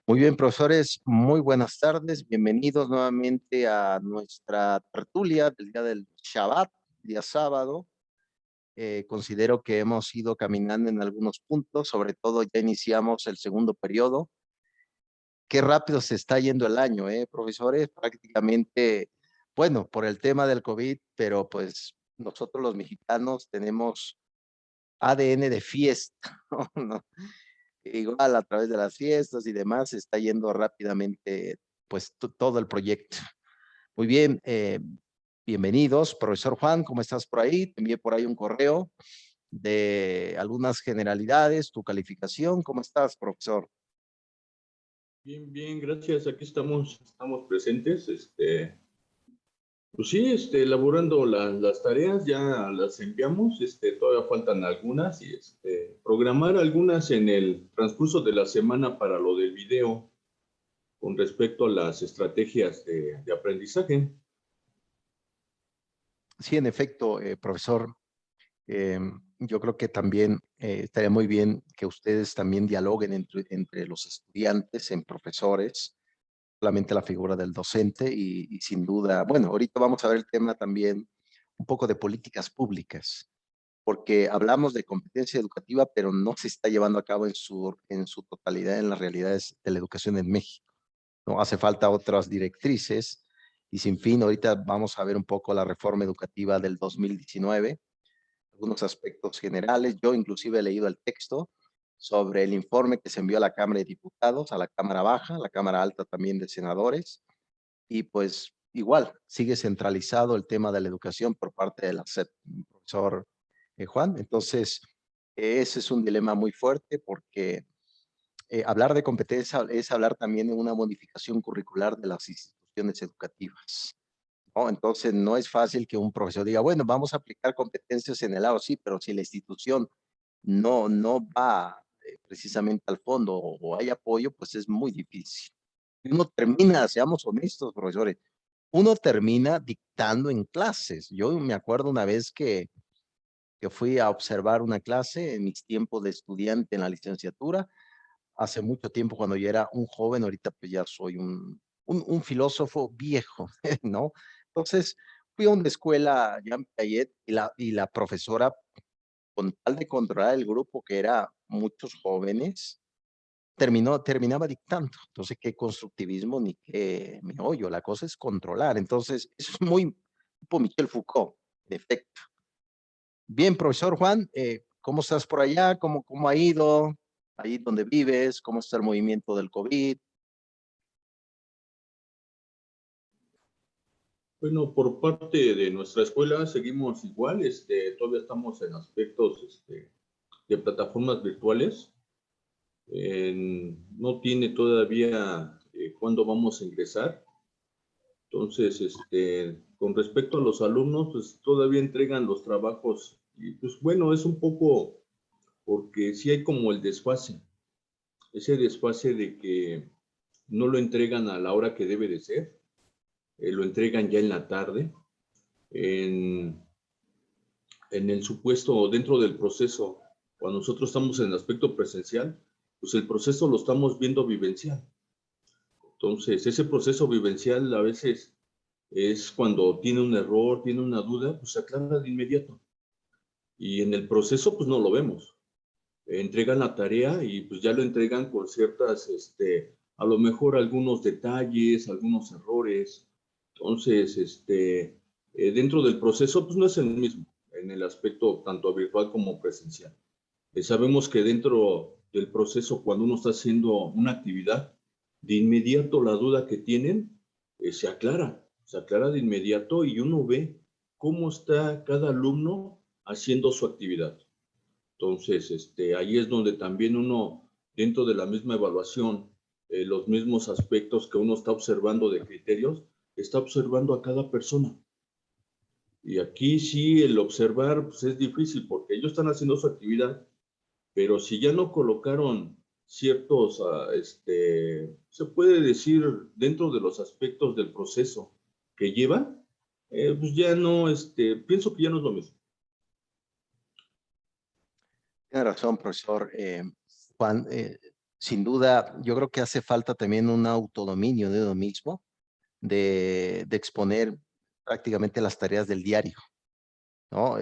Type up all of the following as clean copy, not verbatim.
Muy bien, profesores, muy buenas tardes. Bienvenidos nuevamente a nuestra tertulia del día del Shabbat, día sábado. Considero que hemos ido caminando en algunos puntos, sobre todo ya iniciamos el segundo periodo. Qué rápido se está yendo el año, profesores? Prácticamente, bueno, por el tema del COVID, pero pues nosotros los mexicanos tenemos ADN de fiesta, ¿no? Igual a través de las fiestas y demás se está yendo rápidamente pues todo el proyecto. Muy bien, bienvenidos. Profesor Juan, ¿cómo estás por ahí? Te envié por ahí un correo de algunas generalidades, tu calificación. ¿Cómo estás, profesor? Bien, bien, gracias. Aquí estamos presentes. Pues sí, elaborando las tareas, ya las enviamos. Todavía faltan algunas y programar algunas en el transcurso de la semana para lo del video con respecto a las estrategias de aprendizaje. Sí, en efecto, profesor. Eh, yo creo que también estaría muy bien que ustedes también dialoguen entre los estudiantes, en profesores, solamente la figura del docente y sin duda, bueno, ahorita vamos a ver el tema también un poco de políticas públicas, porque hablamos de competencia educativa, pero no se está llevando a cabo en su totalidad en las realidades de la educación en México, ¿no? Hace falta otras directrices y sin fin, ahorita vamos a ver un poco la reforma educativa del 2019, algunos aspectos generales. Yo inclusive he leído el texto sobre el informe que se envió a la Cámara de Diputados, a la Cámara Baja, a la Cámara Alta también de Senadores, y pues igual sigue centralizado el tema de la educación por parte de la SEP, profesor Juan. Entonces, ese es un dilema muy fuerte porque hablar de competencia es hablar también de una modificación curricular de las instituciones educativas, ¿no? Entonces, no es fácil que un profesor diga, bueno, vamos a aplicar competencias en el lado, sí, pero si la institución no va precisamente al fondo o hay apoyo, pues es muy difícil. Y uno termina, seamos honestos, profesores, uno termina dictando en clases. Yo me acuerdo una vez que fui a observar una clase en mis tiempos de estudiante en la licenciatura, hace mucho tiempo cuando yo era un joven, ahorita pues ya soy un filósofo viejo, ¿no? Entonces fui a una escuela Jean Piaget y la profesora, con tal de controlar el grupo que era muchos jóvenes, terminaba dictando. Entonces, qué constructivismo ni qué meollo, la cosa es controlar. Entonces, eso es muy tipo Michel Foucault, de efecto. Bien, profesor Juan, ¿cómo estás por allá? ¿Cómo ha ido? Ahí donde vives, ¿cómo está el movimiento del COVID? Bueno, por parte de nuestra escuela seguimos igual. Todavía estamos en aspectos de plataformas virtuales. No tiene todavía cuándo vamos a ingresar. Entonces, con respecto a los alumnos, pues todavía entregan los trabajos y pues bueno, es un poco porque sí hay como el desfase, ese desfase de que no lo entregan a la hora que debe de ser, lo entregan ya en la tarde, en, en el supuesto, dentro del proceso, cuando nosotros estamos en el aspecto presencial, pues el proceso lo estamos viendo vivencial. Entonces, ese proceso vivencial a veces es cuando tiene un error, tiene una duda, pues se aclara de inmediato. Y en el proceso, pues no lo vemos. Entregan la tarea y pues ya lo entregan con ciertas, a lo mejor algunos detalles, algunos errores. Entonces, dentro del proceso, pues no es el mismo en el aspecto tanto virtual como presencial. Sabemos que dentro del proceso, cuando uno está haciendo una actividad, de inmediato la duda que tienen se aclara de inmediato y uno ve cómo está cada alumno haciendo su actividad. Entonces, ahí es donde también uno, dentro de la misma evaluación, los mismos aspectos que uno está observando de criterios, está observando a cada persona. Y aquí sí, el observar pues, es difícil porque ellos están haciendo su actividad, pero si ya no colocaron ciertos, se puede decir, dentro de los aspectos del proceso que llevan, pues ya no, pienso que ya no es lo mismo. Tiene razón, profesor Juan. Sin duda, yo creo que hace falta también un autodominio de uno mismo, de exponer prácticamente las tareas del diario, ¿no?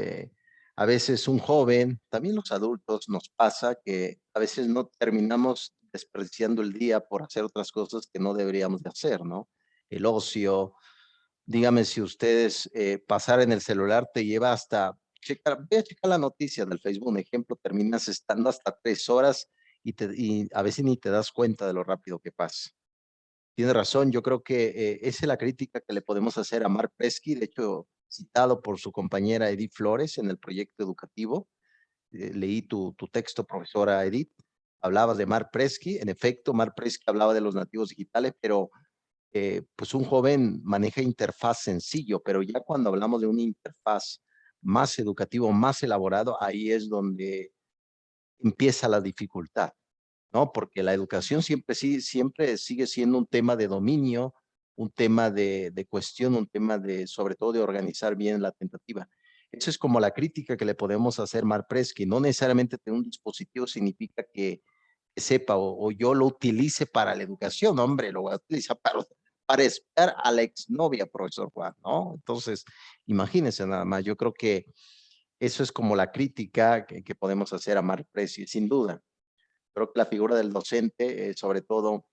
A veces un joven, también los adultos, nos pasa que a veces no terminamos desperdiciando el día por hacer otras cosas que no deberíamos de hacer, ¿no? El ocio, dígame si ustedes pasar en el celular te lleva hasta, ve a checar la noticia del Facebook, un ejemplo, terminas estando hasta 3 horas y a veces ni te das cuenta de lo rápido que pasa. Tiene razón, yo creo que esa es la crítica que le podemos hacer a Mark Presky, de hecho, citado por su compañera Edith Flores en el proyecto educativo. Leí tu texto, profesora Edith, hablabas de Mark Presky, en efecto, Mark Presky hablaba de los nativos digitales, pero pues un joven maneja interfaz sencillo, pero ya cuando hablamos de una interfaz más educativo, más elaborado, ahí es donde empieza la dificultad, ¿no? Porque la educación siempre, sí, siempre sigue siendo un tema de dominio, un tema de cuestión, un tema de, sobre todo, de organizar bien la tentativa. Eso es como la crítica que le podemos hacer a Mark Presky. No necesariamente tener un dispositivo significa que sepa o yo lo utilice para la educación, hombre, lo voy a utilizar para espiar a la exnovia, profesor Juan, ¿no? Entonces, imagínense nada más, yo creo que eso es como la crítica que podemos hacer a Mark Presky, sin duda. Creo que la figura del docente, sobre todo,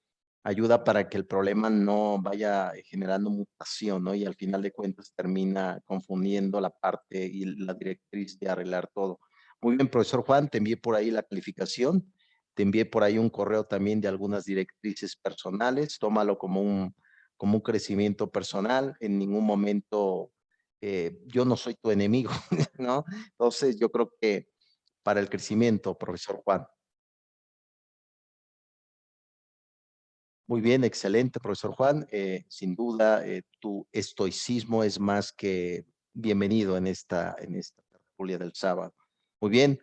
ayuda para que el problema no vaya generando mutación, ¿no? Y al final de cuentas termina confundiendo la parte y la directriz de arreglar todo. Muy bien, profesor Juan, te envié por ahí la calificación, te envié por ahí un correo también de algunas directrices personales, tómalo como un crecimiento personal, en ningún momento yo no soy tu enemigo, ¿no? Entonces yo creo que para el crecimiento, profesor Juan. Muy bien, excelente, profesor Juan. Sin duda, tu estoicismo es más que bienvenido en esta tertulia del sábado. Muy bien,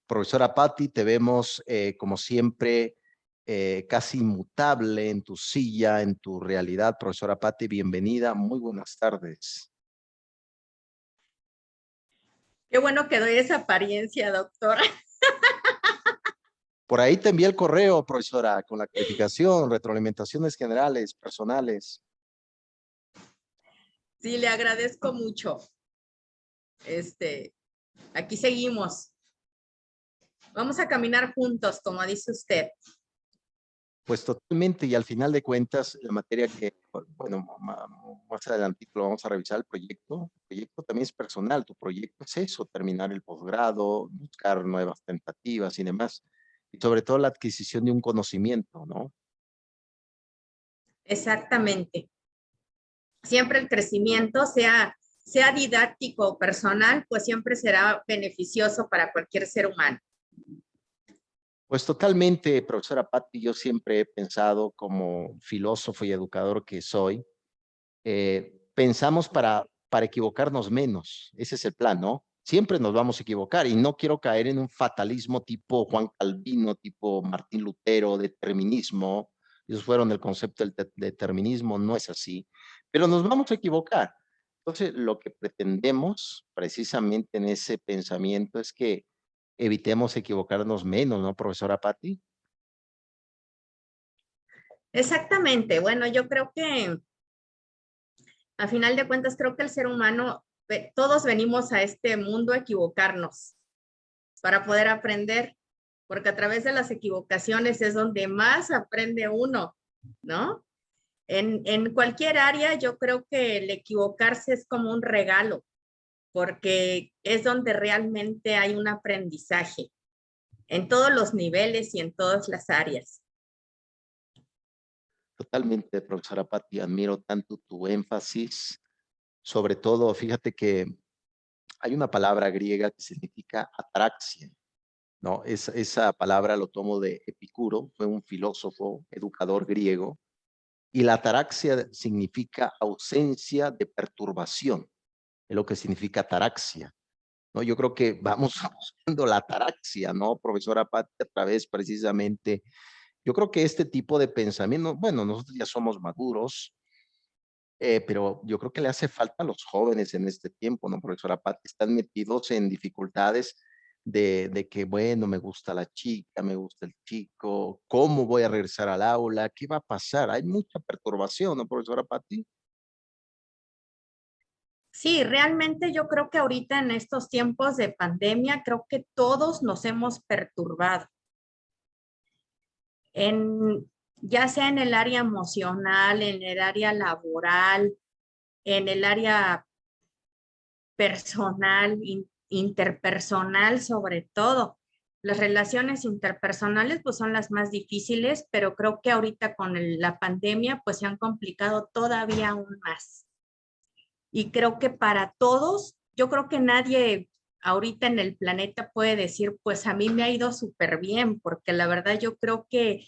profesora Patti, te vemos como siempre casi inmutable en tu silla, en tu realidad. Profesora Patti, bienvenida. Muy buenas tardes. Qué bueno que doy esa apariencia, doctora. Por ahí te envié el correo, profesora, con la calificación, retroalimentaciones generales, personales. Sí, le agradezco mucho. Aquí seguimos. Vamos a caminar juntos, como dice usted. Pues totalmente, y al final de cuentas, la materia que, bueno, más adelantito lo vamos a revisar, el proyecto también es personal, tu proyecto es eso, terminar el posgrado, buscar nuevas tentativas y demás, y sobre todo la adquisición de un conocimiento, ¿no? Exactamente. Siempre el crecimiento, sea didáctico o personal, pues siempre será beneficioso para cualquier ser humano. Pues totalmente, profesora Patti, yo siempre he pensado como filósofo y educador que soy, pensamos para equivocarnos menos. Ese es el plan, ¿no? Siempre nos vamos a equivocar y no quiero caer en un fatalismo tipo Juan Calvino, tipo Martín Lutero, determinismo. Esos fueron el concepto del determinismo, no es así. Pero nos vamos a equivocar. Entonces, lo que pretendemos precisamente en ese pensamiento es que evitemos equivocarnos menos, ¿no, profesora Patti? Exactamente. Bueno, yo creo que a final de cuentas, creo que el ser humano, todos venimos a este mundo a equivocarnos para poder aprender, porque a través de las equivocaciones es donde más aprende uno, ¿no? En cualquier área yo creo que el equivocarse es como un regalo, porque es donde realmente hay un aprendizaje en todos los niveles y en todas las áreas. Totalmente, profesora Patti, admiro tanto tu énfasis. Sobre todo, fíjate que hay una palabra griega que significa atraxia, ¿no? Esa palabra lo tomo de Epicuro, fue un filósofo, educador griego, y la ataraxia significa ausencia de perturbación, es lo que significa ataraxia, ¿no? Yo creo que vamos buscando la ataraxia, ¿no, profesora Patti, a través precisamente, yo creo que este tipo de pensamiento, bueno, nosotros ya somos maduros, pero yo creo que le hace falta a los jóvenes en este tiempo, ¿no, profesora Patti? Están metidos en dificultades, de que, bueno, me gusta la chica, me gusta el chico, ¿cómo voy a regresar al aula? ¿Qué va a pasar? Hay mucha perturbación, ¿no, profesora Patti? Sí, realmente yo creo que ahorita en estos tiempos de pandemia, creo que todos nos hemos perturbado. Ya sea en el área emocional, en el área laboral, en el área personal, interpersonal sobre todo. Las relaciones interpersonales pues son las más difíciles, pero creo que ahorita con la pandemia pues se han complicado todavía aún más. Y creo que para todos, yo creo que nadie ahorita en el planeta puede decir, pues a mí me ha ido súper bien, porque la verdad yo creo que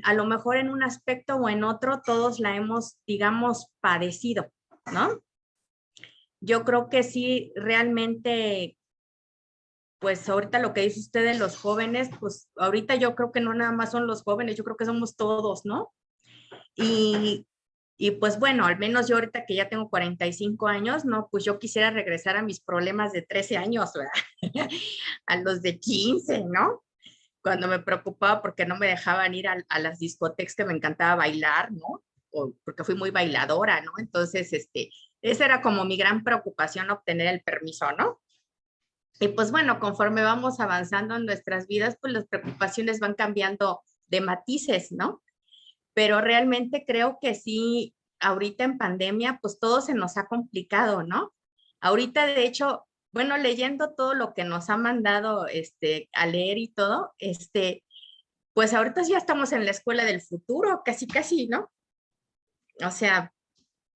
a lo mejor en un aspecto o en otro, todos la hemos, digamos, padecido, ¿no? Yo creo que sí, realmente, pues ahorita lo que dice usted de los jóvenes, pues ahorita yo creo que no nada más son los jóvenes, yo creo que somos todos, ¿no? Y, y pues bueno, al menos yo ahorita que ya tengo 45 años, ¿no? Pues yo quisiera regresar a mis problemas de 13 años, ¿verdad? A los de 15, ¿no? Cuando me preocupaba porque no me dejaban ir a las discotecas que me encantaba bailar, ¿no? O porque fui muy bailadora, ¿no? Entonces, esa era como mi gran preocupación, obtener el permiso, ¿no? Y pues bueno, conforme vamos avanzando en nuestras vidas, pues las preocupaciones van cambiando de matices, ¿no? Pero realmente creo que sí, ahorita en pandemia, pues todo se nos ha complicado, ¿no? Ahorita, de hecho, bueno, leyendo todo lo que nos ha mandado a leer y todo, pues ahorita ya estamos en la escuela del futuro, casi, casi, ¿no? O sea,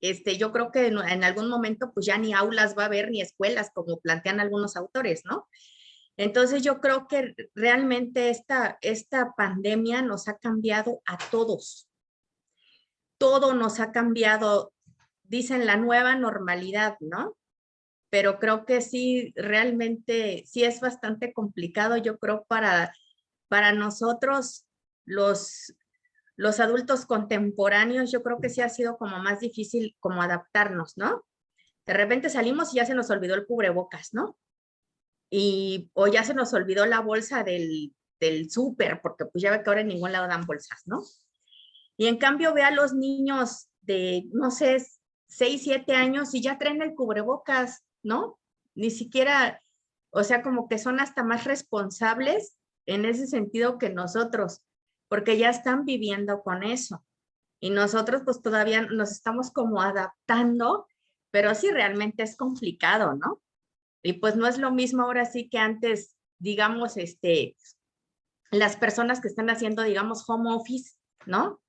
yo creo que en algún momento pues ya ni aulas va a haber ni escuelas, como plantean algunos autores, ¿no? Entonces yo creo que realmente esta pandemia nos ha cambiado a todos. Todo nos ha cambiado, dicen la nueva normalidad, ¿no? Pero creo que sí, realmente sí es bastante complicado, yo creo, para nosotros los adultos contemporáneos, yo creo que sí ha sido como más difícil como adaptarnos, ¿no? De repente salimos y ya se nos olvidó el cubrebocas, ¿no? O ya se nos olvidó la bolsa del súper, porque pues ya ve que ahora en ningún lado dan bolsas, ¿no? Y en cambio ve a los niños de, no sé, 6, 7 años y ya traen el cubrebocas, ¿no? Ni siquiera, o sea, como que son hasta más responsables en ese sentido que nosotros, porque ya están viviendo con eso. Y nosotros pues todavía nos estamos como adaptando, pero sí realmente es complicado, ¿no? Y pues no es lo mismo ahora sí que antes, digamos, las personas que están haciendo, digamos, home office, ¿no?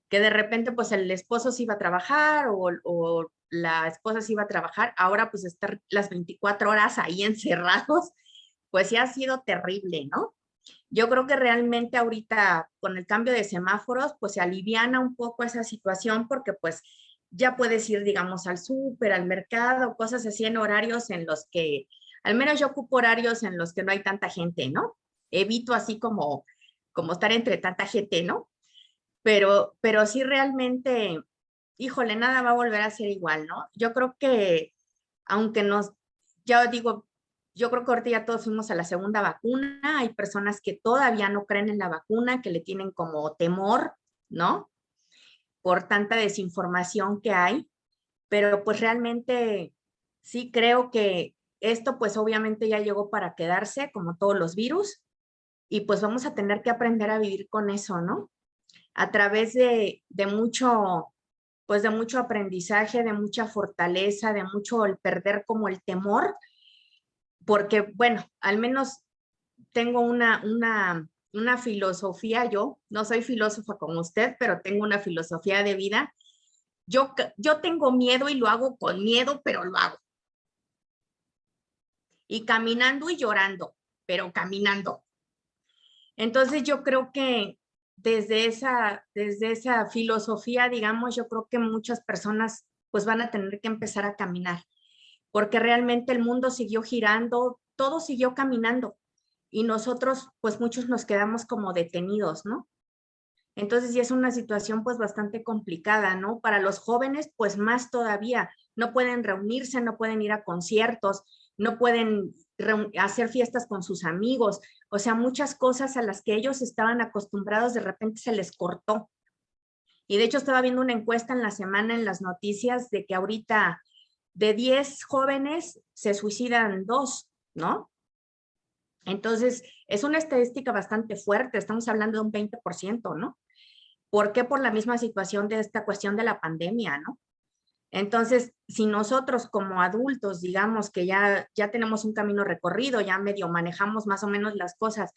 Que de repente pues el esposo se iba a trabajar o la esposa se iba a trabajar, ahora pues estar las 24 horas ahí encerrados, pues sí ha sido terrible, ¿no? Yo creo que realmente ahorita con el cambio de semáforos pues se aliviana un poco esa situación porque pues ya puedes ir, digamos, al súper, al mercado, cosas así en horarios en los que, al menos yo ocupo horarios en los que no hay tanta gente, ¿no? Evito así como estar entre tanta gente, ¿no? Pero sí realmente, híjole, nada va a volver a ser igual, ¿no? Yo creo que, aunque ya digo, yo creo que ahorita ya todos fuimos a la segunda vacuna, hay personas que todavía no creen en la vacuna, que le tienen como temor, ¿no? Por tanta desinformación que hay, pero pues realmente sí creo que esto pues obviamente ya llegó para quedarse, como todos los virus, y pues vamos a tener que aprender a vivir con eso, ¿no? A través de mucho, pues de mucho aprendizaje, de mucha fortaleza, de mucho el perder como el temor, porque bueno, al menos tengo una filosofía, yo no soy filósofa como usted, pero tengo una filosofía de vida. Yo tengo miedo y lo hago con miedo, pero lo hago. Y caminando y llorando, pero caminando. Entonces yo creo que desde esa filosofía, digamos, yo creo que muchas personas pues van a tener que empezar a caminar, porque realmente el mundo siguió girando, todo siguió caminando y nosotros pues muchos nos quedamos como detenidos, ¿no? Entonces sí es una situación pues bastante complicada, ¿no? Para los jóvenes pues más todavía, no pueden reunirse, no pueden ir a conciertos, no pueden hacer fiestas con sus amigos, o sea, muchas cosas a las que ellos estaban acostumbrados de repente se les cortó. Y de hecho estaba viendo una encuesta en la semana en las noticias de que ahorita de 10 jóvenes se suicidan 2, ¿no? Entonces, es una estadística bastante fuerte, estamos hablando de un 20%, ¿no? ¿Por qué? Por la misma situación de esta cuestión de la pandemia, ¿no? Entonces, si nosotros como adultos, digamos que ya tenemos un camino recorrido, ya medio manejamos más o menos las cosas,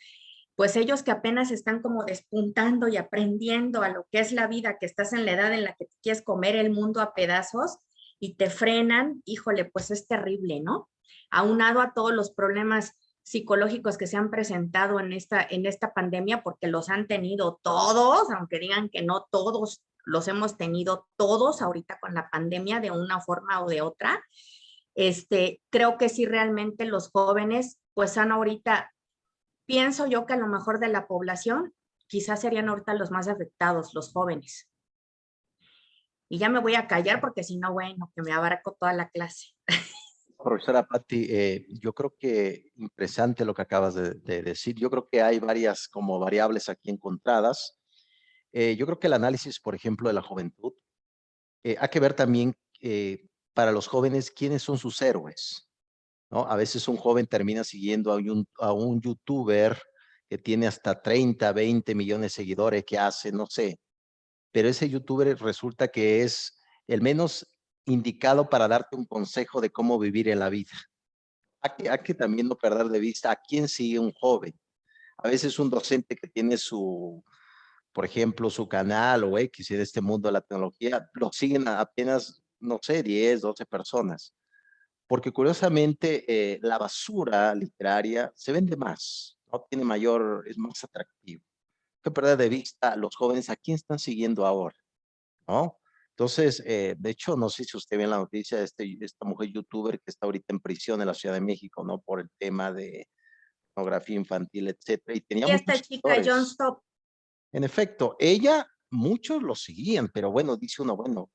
pues ellos que apenas están como despuntando y aprendiendo a lo que es la vida, que estás en la edad en la que quieres comer el mundo a pedazos y te frenan, híjole, pues es terrible, ¿no? Aunado a todos los problemas psicológicos que se han presentado en esta pandemia, porque los han tenido todos, aunque digan que no todos, los hemos tenido todos ahorita con la pandemia de una forma o de otra. Creo que sí realmente los jóvenes pues han ahorita, pienso yo que a lo mejor de la población quizás serían ahorita los más afectados, los jóvenes. Y ya me voy a callar porque si no, bueno, que me abarco toda la clase. Profesora Patti, yo creo que interesante lo que acabas de decir. Yo creo que hay varias como variables aquí encontradas. Yo creo que el análisis, por ejemplo, de la juventud, hay que ver también para los jóvenes quiénes son sus héroes, ¿no? A veces un joven termina siguiendo a un youtuber que tiene hasta 30, 20 millones de seguidores, que hace, no sé, pero ese youtuber resulta que es el menos indicado para darte un consejo de cómo vivir en la vida. Hay que también no perder de vista a quién sigue un joven. A veces un docente que tiene por ejemplo, su canal o X en este mundo de la tecnología, lo siguen apenas, no sé, 10, 12 personas. Porque curiosamente la basura literaria se vende más, ¿no? Tiene mayor, es más atractivo. Hay que perder de vista a los jóvenes a quién están siguiendo ahora, ¿no? Entonces, de hecho, no sé si usted ve en la noticia de esta mujer youtuber que está ahorita en prisión en la Ciudad de México, ¿no? Por el tema de pornografía infantil, etcétera. Y tenía Y esta muchos chica, John seguidores. Stop, En efecto, ella, muchos lo seguían, pero bueno, dice uno, bueno,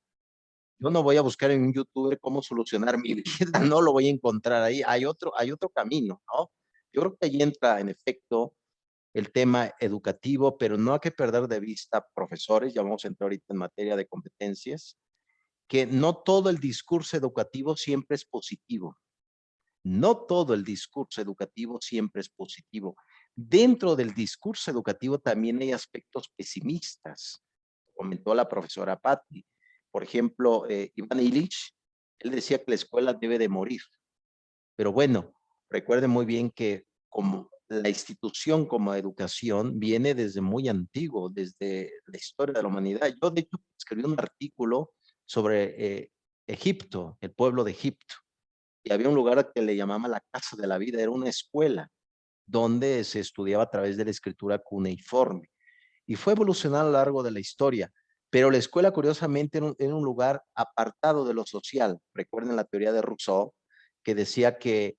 yo no voy a buscar en un youtuber cómo solucionar mi vida, no lo voy a encontrar ahí, hay otro camino, ¿no? Yo creo que ahí entra, en efecto, el tema educativo, pero no hay que perder de vista, profesores, ya vamos a entrar ahorita en materia de competencias, que no todo el discurso educativo siempre es positivo. No todo el discurso educativo siempre es positivo. Dentro del discurso educativo también hay aspectos pesimistas, comentó la profesora Patti. Por ejemplo, Iván Illich, él decía que la escuela debe de morir. Pero bueno, recuerden muy bien que como la institución como educación viene desde muy antiguo, desde la historia de la humanidad. Yo, de hecho, escribí un artículo sobre Egipto, el pueblo de Egipto, y había un lugar que le llamaban la Casa de la Vida, era una escuela donde se estudiaba a través de la escritura cuneiforme y fue evolucionando a lo largo de la historia. Pero la escuela, curiosamente, era un lugar apartado de lo social. Recuerden la teoría de Rousseau, que decía que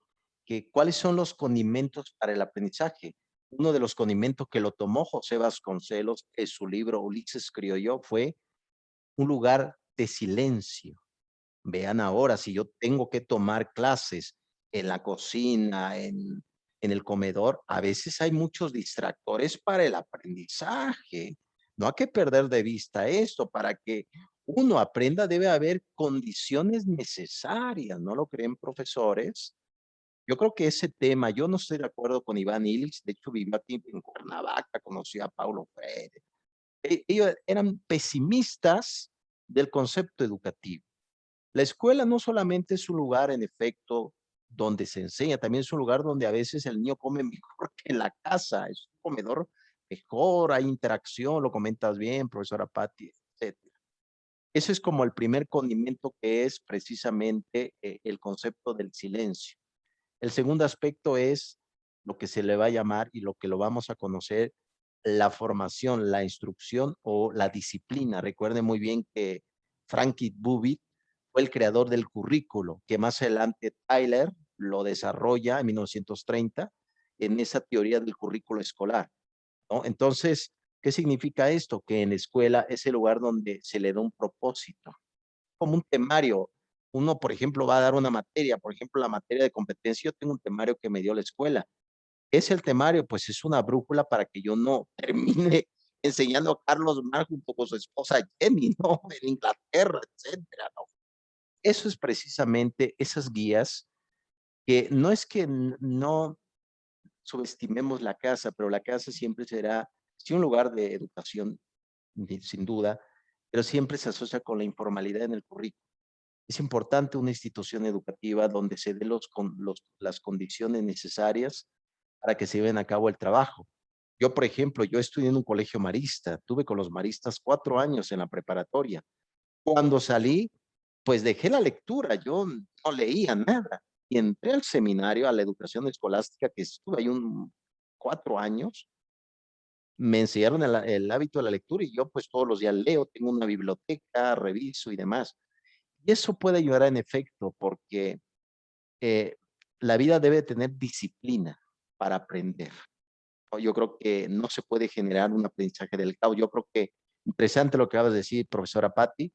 cuáles son los condimentos para el aprendizaje. Uno de los condimentos que lo tomó José Vasconcelos en su libro Ulises Criolló fue un lugar de silencio. Vean ahora, si yo tengo que tomar clases en la cocina, en el comedor, a veces hay muchos distractores para el aprendizaje. No hay que perder de vista esto. Para que uno aprenda debe haber condiciones necesarias, ¿no lo creen, profesores? Yo creo que ese tema, yo no estoy de acuerdo con Iván Illich, de hecho vivió aquí en Cuernavaca, conocí a Paulo Freire. Ellos eran pesimistas del concepto educativo. La escuela no solamente es un lugar, en efecto, donde se enseña, también es un lugar donde a veces el niño come mejor que en la casa, es un comedor mejor, hay interacción, lo comentas bien, profesora Patti, etcétera. Ese es como el primer condimento, que es precisamente el concepto del silencio. El segundo aspecto es lo que se le va a llamar y lo que lo vamos a conocer, la formación, la instrucción o la disciplina. Recuerden muy bien que Franklin Buffett fue el creador del currículo, que más adelante Tyler lo desarrolla en 1930 en esa teoría del currículo escolar, ¿no? Entonces, ¿qué significa esto? Que en la escuela es el lugar donde se le da un propósito, como un temario, uno, por ejemplo, va a dar una materia, por ejemplo, la materia de competencia, yo tengo un temario que me dio la escuela. Es el temario, pues es una brújula para que yo no termine enseñando a Carlos Mar junto con su esposa Jenny, ¿no? En Inglaterra, etcétera, ¿no? Eso es precisamente esas guías que no es que no subestimemos la casa, pero la casa siempre será, sí, un lugar de educación, sin duda, pero siempre se asocia con la informalidad en el currículo. Es importante una institución educativa donde se den las condiciones necesarias para que se lleven a cabo el trabajo. Yo, por ejemplo, yo estudié en un colegio marista, tuve con los maristas 4 años en la preparatoria. Cuando salí, pues dejé la lectura, yo no leía nada y entré al seminario, a la educación escolástica, que estuve ahí 4 años. Me enseñaron el hábito de la lectura y yo pues todos los días leo, tengo una biblioteca, reviso y demás. Y eso puede ayudar en efecto porque eh, la vida debe tener disciplina para aprender, ¿no? Yo creo que no se puede generar un aprendizaje del caos. Yo creo que interesante lo que acabas de decir, profesora Patti.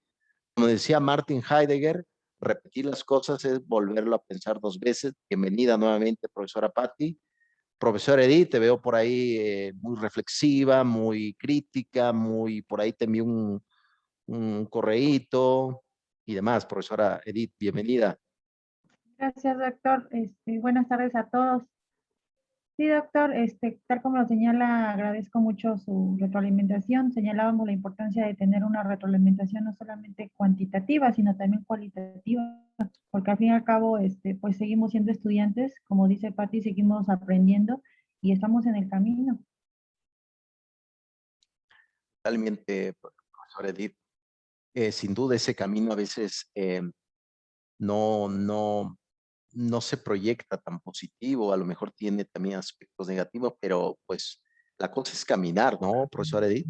Como decía Martin Heidegger, repetir las cosas es volverlo a pensar 2 veces. Bienvenida nuevamente, profesora Patti. Profesora Edith, te veo por ahí muy reflexiva, muy crítica, muy por ahí te envié un correíto y demás. Profesora Edith, bienvenida. Gracias, doctor. Buenas tardes a todos. Sí, doctor, tal como lo señala, agradezco mucho su retroalimentación. Señalábamos la importancia de tener una retroalimentación no solamente cuantitativa, sino también cualitativa, porque al fin y al cabo, pues seguimos siendo estudiantes, como dice Patti, seguimos aprendiendo y estamos en el camino. Totalmente, profesora Edith. Sin duda ese camino a veces no, no, no se proyecta tan positivo, a lo mejor tiene también aspectos negativos, pero pues la cosa es caminar, ¿no, profesora Edith?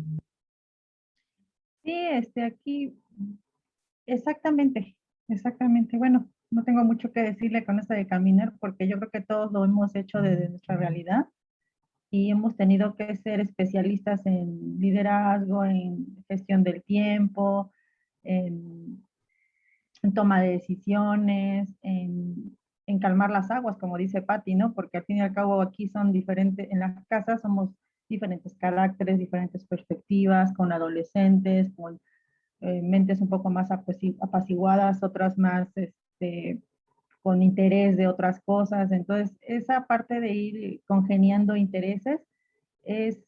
Sí, aquí, exactamente, exactamente. Bueno, no tengo mucho que decirle con esto de caminar, porque yo creo que todos lo hemos hecho desde nuestra realidad y hemos tenido que ser especialistas en liderazgo, en gestión del tiempo, en, en toma de decisiones, en calmar las aguas, como dice Patti, ¿no? Porque al fin y al cabo aquí son diferentes, en las casas somos diferentes caracteres, diferentes perspectivas, con adolescentes, con mentes un poco más apaciguadas, otras más con interés de otras cosas. Entonces, esa parte de ir congeniando intereses es,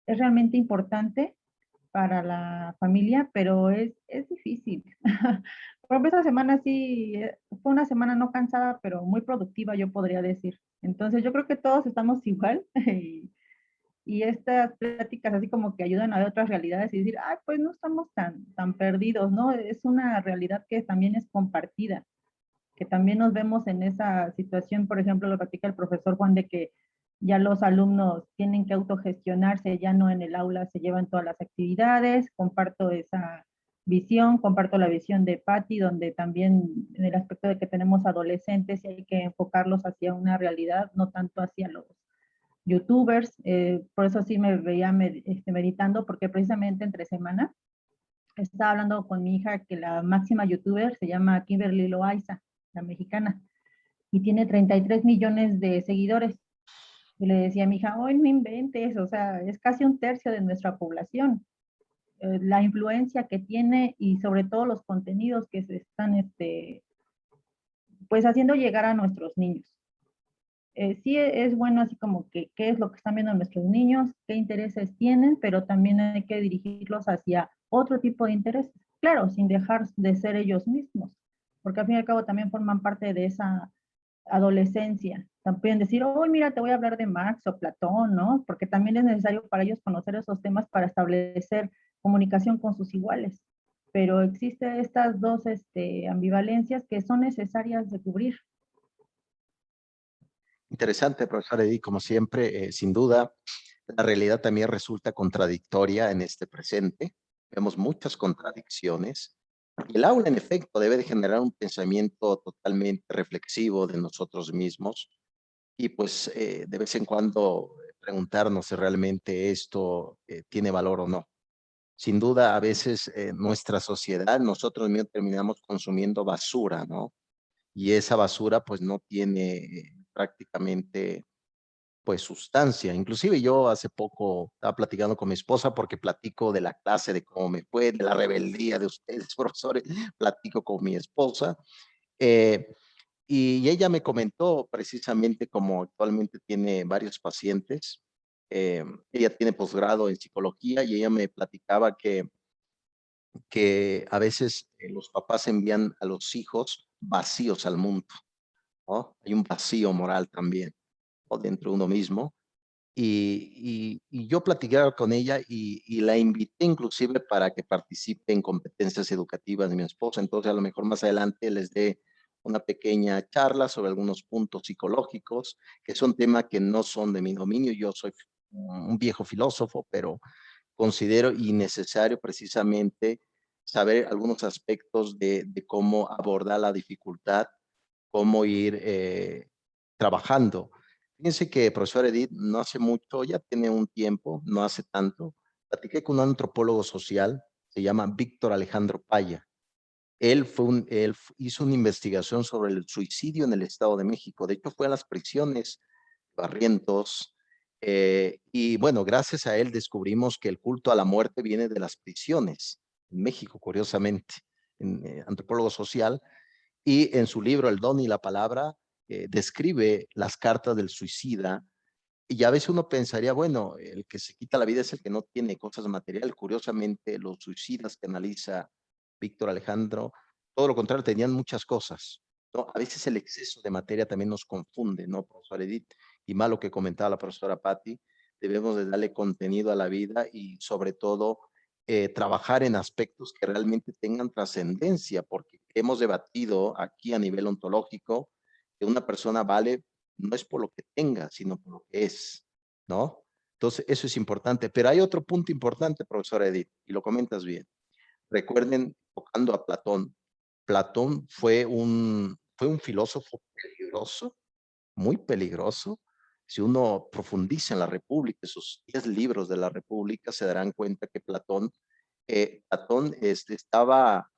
es realmente importante para la familia, pero es difícil. Por ejemplo, esta semana sí, fue una semana no cansada, pero muy productiva, yo podría decir. Entonces, yo creo que todos estamos igual y estas pláticas así como que ayudan a ver otras realidades y decir, ay, pues no estamos tan perdidos, ¿no? Es una realidad que también es compartida, que también nos vemos en esa situación, por ejemplo, lo platica el profesor Juan, de que ya los alumnos tienen que autogestionarse, ya no en el aula se llevan todas las actividades, comparto esa visión, comparto la visión de Patti, donde también en el aspecto de que tenemos adolescentes y hay que enfocarlos hacia una realidad, no tanto hacia los youtubers, por eso sí me veía meditando, porque precisamente entre semana estaba hablando con mi hija que la máxima youtuber se llama Kimberly Loaiza, la mexicana, y tiene 33 millones de seguidores. Y le decía a mi hija, hoy no inventes, o sea, es casi un tercio de nuestra población. La influencia que tiene y sobre todo los contenidos que se están pues haciendo llegar a nuestros niños. Sí es bueno así como que qué es lo que están viendo nuestros niños, qué intereses tienen, pero también hay que dirigirlos hacia otro tipo de intereses. Claro, sin dejar de ser ellos mismos, porque al fin y al cabo también forman parte de esa adolescencia. También decir, oh, mira, te voy a hablar de Marx o Platón, ¿no? Porque también es necesario para ellos conocer esos temas para establecer comunicación con sus iguales. Pero existen estas dos ambivalencias que son necesarias de cubrir. Interesante, profesor Edith, como siempre, sin duda, la realidad también resulta contradictoria en este presente. Vemos muchas contradicciones. El aula, en efecto, debe de generar un pensamiento totalmente reflexivo de nosotros mismos y pues de vez en cuando preguntarnos si realmente esto tiene valor o no. Sin duda, a veces nuestra sociedad, nosotros mismos terminamos consumiendo basura, ¿no? Y esa basura pues no tiene prácticamente pues sustancia. Inclusive yo hace poco estaba platicando con mi esposa porque platico de la clase, de cómo me fue, de la rebeldía de ustedes, profesores, platico con mi esposa. eh, y ella me comentó precisamente como actualmente tiene varios pacientes, ella tiene posgrado en psicología y ella me platicaba que a veces los papás envían a los hijos vacíos al mundo, ¿no? Hay un vacío moral también, ¿no? Dentro de uno mismo. Y yo platicaba con ella y la invité inclusive para que participe en competencias educativas de mi esposa. Entonces, a lo mejor más adelante les dé una pequeña charla sobre algunos puntos psicológicos, que son temas que no son de mi dominio. Yo soy un viejo filósofo, pero considero innecesario precisamente saber algunos aspectos de cómo abordar la dificultad, cómo ir trabajando. Fíjense que, profesor Edith, no hace mucho, ya tiene un tiempo, no hace tanto, platiqué con un antropólogo social, se llama Víctor Alejandro Paya. Él hizo una investigación sobre el suicidio en el Estado de México. De hecho, fue a las prisiones, Barrientos, y bueno, gracias a él descubrimos que el culto a la muerte viene de las prisiones en México, curiosamente, en antropólogo social, y en su libro El don y la palabra describe las cartas del suicida. Y a veces uno pensaría, bueno, el que se quita la vida es el que no tiene cosas materiales. Curiosamente, los suicidas que analiza Víctor Alejandro, todo lo contrario, tenían muchas cosas, ¿no? A veces el exceso de materia también nos confunde, ¿no, profesor Edith? Y más lo que comentaba la profesora Patti, debemos de darle contenido a la vida y sobre todo trabajar en aspectos que realmente tengan trascendencia, porque hemos debatido aquí a nivel ontológico que una persona vale no es por lo que tenga, sino por lo que es, ¿no? Entonces, eso es importante. Pero hay otro punto importante, profesora Edith, y lo comentas bien. Recuerden, tocando a Platón, Platón fue un filósofo peligroso, muy peligroso. Si uno profundiza en la República, esos 10 libros de la República, se darán cuenta que Platón estaba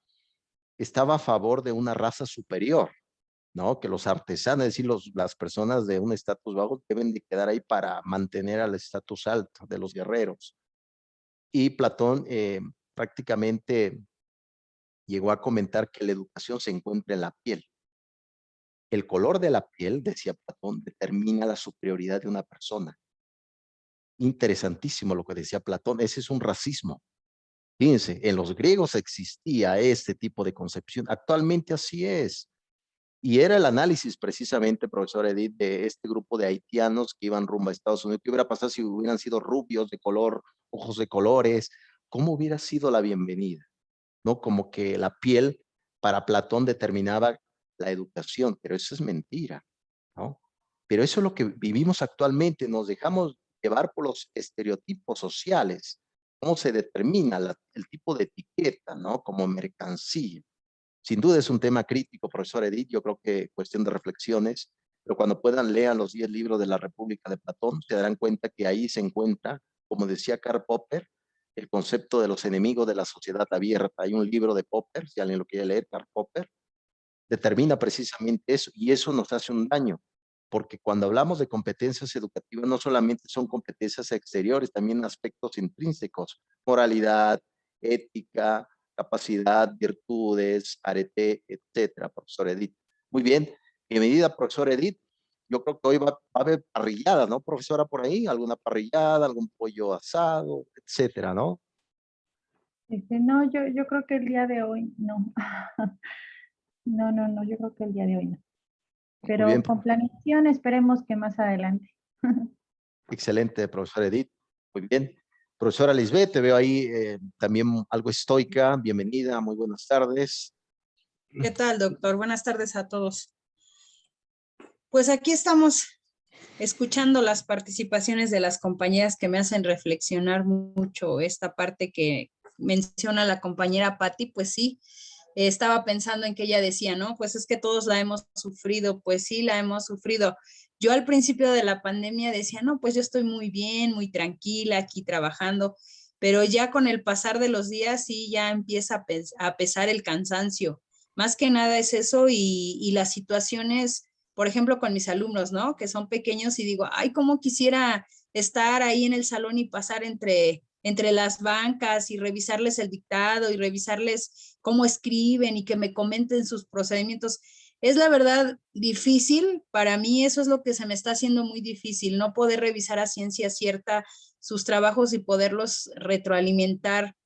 a favor de una raza superior, ¿no? Que los artesanos, es decir, las personas de un estatus bajo deben de quedar ahí para mantener al estatus alto de los guerreros. Y Platón prácticamente llegó a comentar que la educación se encuentra en la piel. El color de la piel, decía Platón, determina la superioridad de una persona. Interesantísimo lo que decía Platón, ese es un racismo. Fíjense, en los griegos existía este tipo de concepción, actualmente así es. Y era el análisis precisamente, profesor Edith, de este grupo de haitianos que iban rumbo a Estados Unidos. ¿Qué hubiera pasado si hubieran sido rubios de color, ojos de colores? ¿Cómo hubiera sido la bienvenida? ¿No? Como que la piel para Platón determinaba la educación, pero eso es mentira, ¿no? Pero eso es lo que vivimos actualmente, nos dejamos llevar por los estereotipos sociales, cómo se determina el tipo de etiqueta, ¿no? Como mercancía. Sin duda es un tema crítico, profesor Edith, yo creo que cuestión de reflexiones, pero cuando puedan lean los 10 libros de la República de Platón, se darán cuenta que ahí se encuentra, como decía Karl Popper, el concepto de los enemigos de la sociedad abierta. Hay un libro de Popper, si alguien lo quiere leer, Karl Popper, determina precisamente eso y eso nos hace un daño, porque cuando hablamos de competencias educativas no solamente son competencias exteriores, también aspectos intrínsecos, moralidad, ética, capacidad, virtudes, arete, etcétera, profesor Edith. Muy bien, bienvenida, profesor Edith. Yo creo que hoy va a haber parrillada, ¿no, profesora, por ahí? ¿Alguna parrillada, algún pollo asado, etcétera, no? No, yo creo que el día de hoy no. No, yo creo que el día de hoy no. Muy bien, Pero con planeación esperemos que más adelante. excelente, profesor Edith. Muy bien. Profesora Lisbeth, te veo ahí también algo estoica. Bienvenida, muy buenas tardes. ¿Qué tal, doctor? Buenas tardes a todos. Pues aquí estamos escuchando las participaciones de las compañeras que me hacen reflexionar mucho esta parte que menciona la compañera Patti, pues sí, estaba pensando en que ella decía, ¿no? Pues es que todos la hemos sufrido, pues sí, la hemos sufrido. Yo al principio de la pandemia decía, no, pues yo estoy muy bien, muy tranquila aquí trabajando, pero ya con el pasar de los días sí ya empieza a pesar el cansancio. Más que nada es eso y las situaciones, por ejemplo, con mis alumnos, ¿no? Que son pequeños y digo, ay, cómo quisiera estar ahí en el salón y pasar entre las bancas y revisarles el dictado y revisarles cómo escriben y que me comenten sus procedimientos. Es la verdad difícil, para mí eso es lo que se me está haciendo muy difícil, no poder revisar a ciencia cierta sus trabajos y poderlos retroalimentar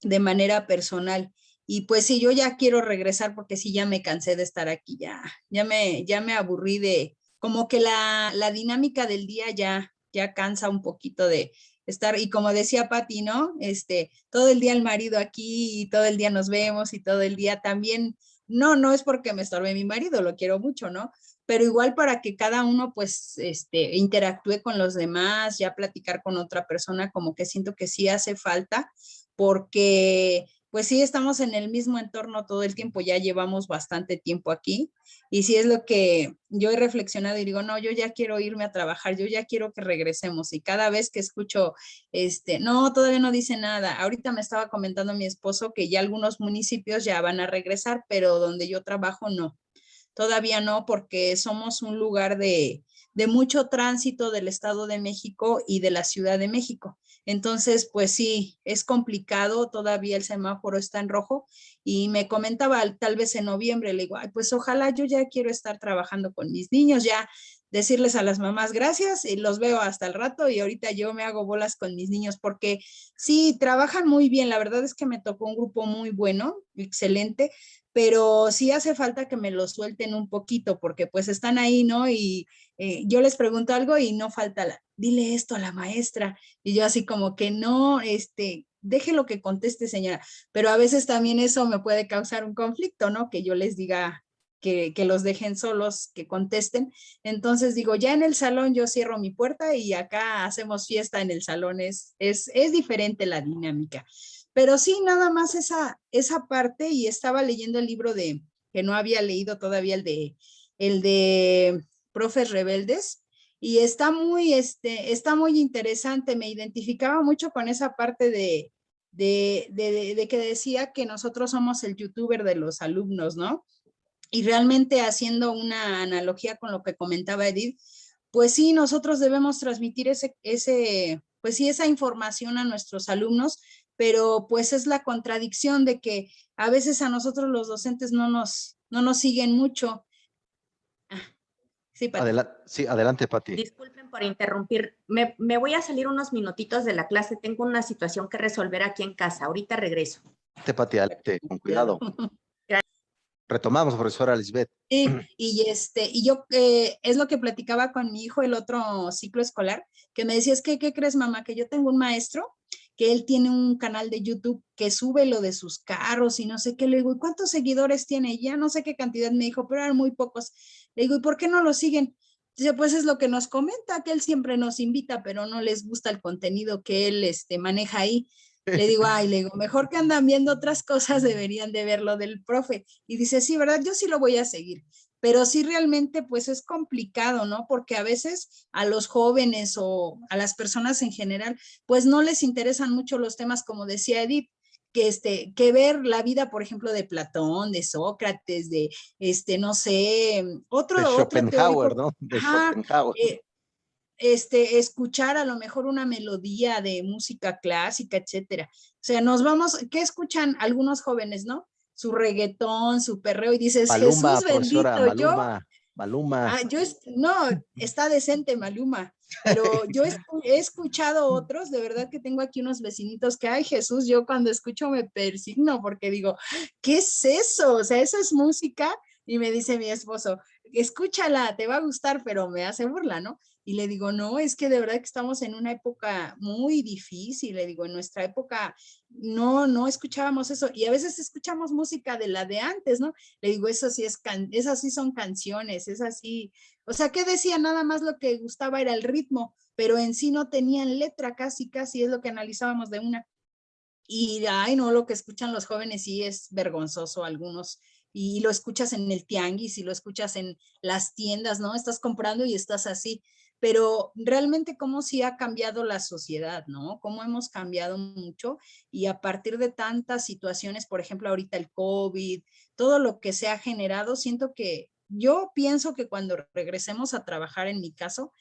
de manera personal. Y pues sí, yo ya quiero regresar porque sí, ya me cansé de estar aquí, ya me aburrí de, como que la dinámica del día ya cansa un poquito de estar, y como decía Pati, ¿no? Todo el día el marido aquí y todo el día nos vemos y todo el día también, no es porque me estorbe mi marido, lo quiero mucho, ¿no? Pero igual para que cada uno pues interactúe con los demás, ya platicar con otra persona, como que siento que sí hace falta, porque pues sí estamos en el mismo entorno todo el tiempo, ya llevamos bastante tiempo aquí y sí es lo que yo he reflexionado y digo, no, yo ya quiero irme a trabajar, yo ya quiero que regresemos y cada vez que escucho, no, todavía no dice nada. Ahorita me estaba comentando mi esposo que ya algunos municipios ya van a regresar, pero donde yo trabajo no. Todavía no, porque somos un lugar de mucho tránsito del Estado de México y de la Ciudad de México. Entonces, pues sí, es complicado, todavía el semáforo está en rojo y me comentaba tal vez en noviembre, le digo, ay, pues ojalá yo ya quiero estar trabajando con mis niños, ya decirles a las mamás gracias y los veo hasta el rato y ahorita yo me hago bolas con mis niños porque sí, trabajan muy bien, la verdad es que me tocó un grupo muy bueno, excelente, pero sí hace falta que me lo suelten un poquito porque pues están ahí, ¿no? Y yo les pregunto algo y no falta, dile esto a la maestra. Y yo así como que no, déjelo que conteste, señora. Pero a veces también eso me puede causar un conflicto, ¿no? Que yo les diga que los dejen solos, que contesten. Entonces digo, ya en el salón yo cierro mi puerta y acá hacemos fiesta en el salón. Es diferente la dinámica. Pero sí, nada más esa parte y estaba leyendo el libro que no había leído todavía, el de Profes Rebeldes, y está muy interesante, me identificaba mucho con esa parte de que decía que nosotros somos el youtuber de los alumnos, ¿no? Y realmente haciendo una analogía con lo que comentaba Edith, pues sí, nosotros debemos transmitir pues sí, esa información a nuestros alumnos, pero pues es la contradicción de que a veces a nosotros los docentes no nos siguen mucho. Sí, Pati. Sí, adelante, Pati. Disculpen por interrumpir. Me voy a salir unos minutitos de la clase. Tengo una situación que resolver aquí en casa. Ahorita regreso. Pati, adelante, con cuidado. Retomamos, profesora Lisbeth. Sí, y yo es lo que platicaba con mi hijo el otro ciclo escolar, que me decía, es que, ¿qué crees, mamá? Que yo tengo un maestro que él tiene un canal de YouTube que sube lo de sus carros y no sé qué. Le digo, ¿y cuántos seguidores tiene? Ya no sé qué cantidad me dijo, pero eran muy pocos. Le digo, ¿y por qué no lo siguen? Dice, pues es lo que nos comenta, que él siempre nos invita, pero no les gusta el contenido que él maneja ahí. Le digo, ay, le digo, mejor que andan viendo otras cosas, deberían de ver lo del profe. Y dice, sí, ¿verdad? Yo sí lo voy a seguir. Pero sí realmente pues es complicado, ¿no? Porque a veces a los jóvenes o a las personas en general, pues no les interesan mucho los temas, como decía Edith, que ver la vida, por ejemplo, de Platón, de Sócrates, de, no sé, otro Schopenhauer, teórico. ¿no? De Ajá, Schopenhauer. escuchar a lo mejor una melodía de música clásica, etcétera. O sea, nos vamos, ¿qué escuchan algunos jóvenes, no? Su reggaetón, su perreo, y dices, Maluma, Jesús profesora, bendito, Maluma. no, está decente Maluma, pero yo he escuchado otros, de verdad que tengo aquí unos vecinitos que, ay Jesús, yo cuando escucho me persigno porque digo, ¿qué es eso? O sea, eso es música, y me dice mi esposo, escúchala, te va a gustar, pero me hace burla, ¿no? Y le digo, no, es que de verdad que estamos en una época muy difícil, le digo, en nuestra época no escuchábamos eso, y a veces escuchamos música de la de antes, ¿no? Le digo, eso sí esas sí son canciones, esas sí, o sea, ¿qué decía? Nada más lo que gustaba era el ritmo, pero en sí no tenían letra, casi es lo que analizábamos de una. Y, ay, no, lo que escuchan los jóvenes sí es vergonzoso algunos, y lo escuchas en el tianguis y lo escuchas en las tiendas, ¿no? Estás comprando y estás así, pero realmente cómo sí ha cambiado la sociedad, ¿no? Cómo hemos cambiado mucho y a partir de tantas situaciones, por ejemplo, ahorita el COVID, todo lo que se ha generado, siento que yo pienso que cuando regresemos a trabajar, en mi caso,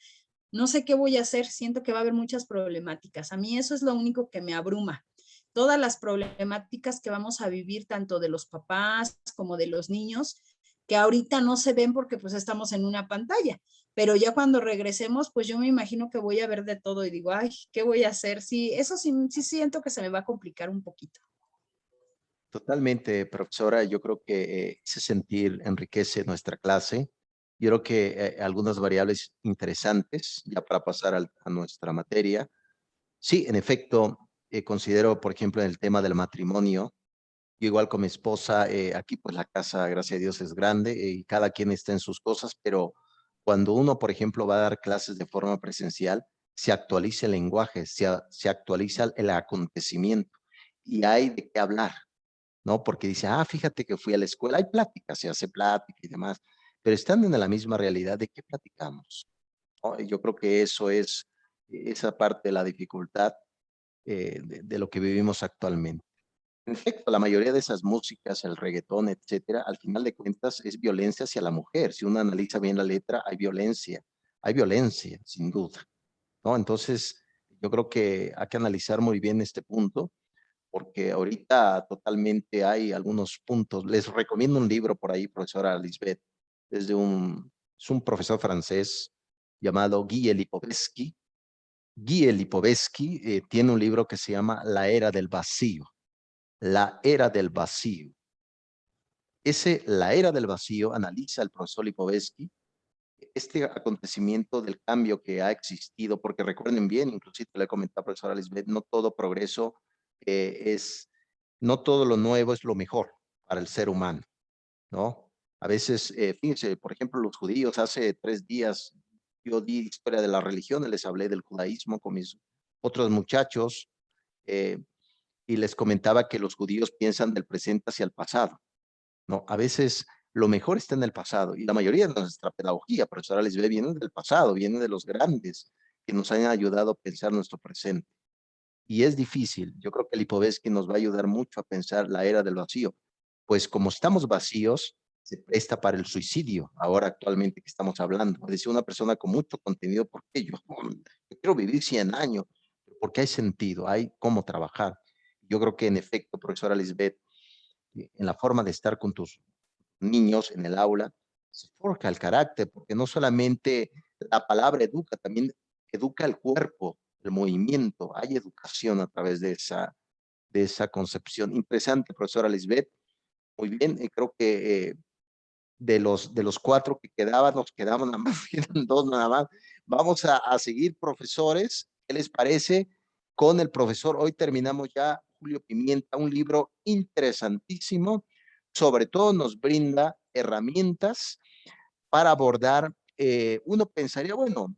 no sé qué voy a hacer, siento que va a haber muchas problemáticas. A mí eso es lo único que me abruma. Todas las problemáticas que vamos a vivir, tanto de los papás como de los niños, que ahorita no se ven porque pues estamos en una pantalla, pero ya cuando regresemos, pues yo me imagino que voy a ver de todo y digo, ay, ¿qué voy a hacer? Sí, eso sí, sí siento que se me va a complicar un poquito. Totalmente, profesora. Yo creo que ese sentir enriquece nuestra clase. Yo creo que algunas variables interesantes, ya para pasar a nuestra materia. Sí, en efecto, considero, por ejemplo, en el tema del matrimonio, yo igual con mi esposa, aquí pues la casa, gracias a Dios, es grande y cada quien está en sus cosas, pero cuando uno, por ejemplo, va a dar clases de forma presencial, se actualiza el lenguaje, se actualiza el acontecimiento y hay de qué hablar, ¿no? Porque dice, ah, fíjate que fui a la escuela, hay plática, se hace plática y demás, pero estando en la misma realidad, ¿de qué platicamos? ¿No? Y yo creo que eso es esa parte de la dificultad de lo que vivimos actualmente. En efecto, la mayoría de esas músicas, el reggaetón, etcétera, al final de cuentas es violencia hacia la mujer. Si uno analiza bien la letra, hay violencia, sin duda, ¿no? Entonces, yo creo que hay que analizar muy bien este punto, porque ahorita totalmente hay algunos puntos. Les recomiendo un libro por ahí, profesora Lisbeth, es un profesor francés llamado Guy Lipovetsky. Guy Lipovetsky tiene un libro que se llama La Era del Vacío. La Era del Vacío. La Era del Vacío analiza el profesor Lipovetsky este acontecimiento del cambio que ha existido, porque recuerden bien, inclusive le he comentado a profesora Lisbeth, no todo progreso no todo lo nuevo es lo mejor para el ser humano, ¿no? A veces, fíjense, por ejemplo, los judíos, hace 3 días yo di historia de la religión, les hablé del judaísmo con mis otros muchachos, eh, y les comentaba que los judíos piensan del presente hacia el pasado, ¿no? A veces lo mejor está en el pasado y la mayoría de nuestra pedagogía, profesora Lisbeth, viene del pasado, viene de los grandes que nos han ayudado a pensar nuestro presente. Y es difícil. Yo creo que Lipovetsky nos va a ayudar mucho a pensar la era del vacío. Pues como estamos vacíos, se presta para el suicidio, ahora actualmente que estamos hablando. Decía una persona con mucho contenido, ¿por qué yo quiero vivir 100 años? Porque hay sentido, hay cómo trabajar. Yo creo que en efecto, profesora Lisbeth, en la forma de estar con tus niños en el aula, se forja el carácter, porque no solamente la palabra educa, también educa el cuerpo, el movimiento, hay educación a través de esa concepción. Interesante, profesora Lisbeth. Muy bien, creo que de los 4 que quedaban, nos quedaban nada más, quedan 2 nada más. Vamos a seguir, profesores. ¿Qué les parece? Con el profesor, hoy terminamos ya Julio Pimienta, un libro interesantísimo, sobre todo nos brinda herramientas para abordar, uno pensaría, bueno,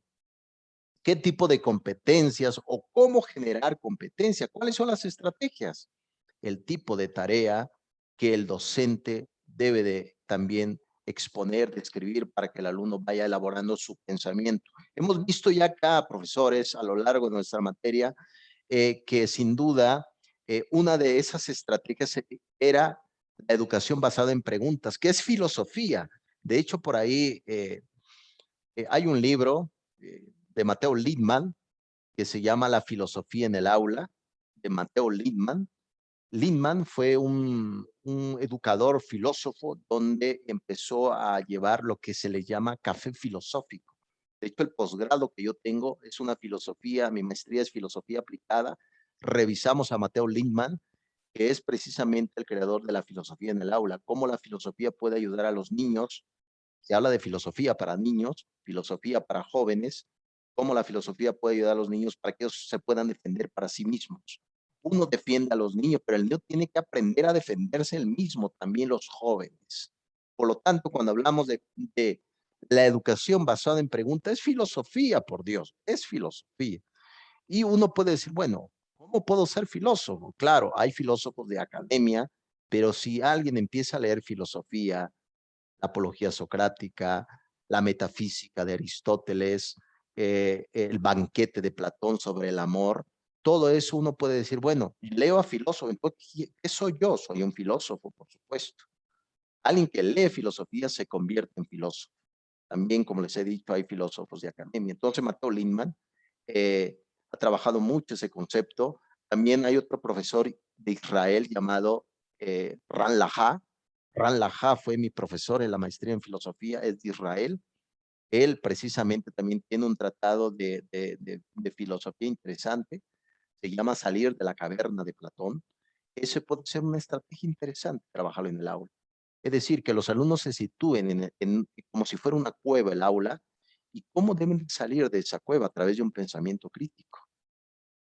¿qué tipo de competencias o cómo generar competencia? ¿Cuáles son las estrategias? El tipo de tarea que el docente debe de también exponer, describir para que el alumno vaya elaborando su pensamiento. Hemos visto ya acá, profesores, a lo largo de nuestra materia, que sin duda una de esas estrategias era la educación basada en preguntas, que es filosofía. De hecho, por ahí hay un libro de Mateo Lindman que se llama La filosofía en el aula, de Mateo Lindman. Lindman fue un educador filósofo donde empezó a llevar lo que se le llama café filosófico. De hecho, el posgrado que yo tengo es una filosofía, mi maestría es filosofía aplicada. Revisamos a Mateo Lindman, que es precisamente el creador de la filosofía en el aula, cómo la filosofía puede ayudar a los niños. Se habla de filosofía para niños, filosofía para jóvenes, cómo la filosofía puede ayudar a los niños para que ellos se puedan defender para sí mismos. Uno defiende a los niños, pero el niño tiene que aprender a defenderse él mismo, también los jóvenes. Por lo tanto, cuando hablamos de la educación basada en preguntas, es filosofía, por Dios, es filosofía. Y uno puede decir, bueno, ¿cómo puedo ser filósofo? Claro, hay filósofos de academia, pero si alguien empieza a leer filosofía, la apología socrática, la metafísica de Aristóteles, el banquete de Platón sobre el amor, todo eso uno puede decir, bueno, leo a filósofos, entonces, ¿qué soy yo? Soy un filósofo, por supuesto. Alguien que lee filosofía se convierte en filósofo. También, como les he dicho, hay filósofos de academia. Entonces, Matteo Lindman ha trabajado mucho ese concepto. También hay otro profesor de Israel llamado Ran Laha. Ran Laha fue mi profesor en la maestría en filosofía, es de Israel. Él precisamente también tiene un tratado de filosofía interesante. Se llama Salir de la caverna de Platón. Ese puede ser una estrategia interesante, trabajarlo en el aula. Es decir, que los alumnos se sitúen como si fuera una cueva el aula y cómo deben salir de esa cueva a través de un pensamiento crítico,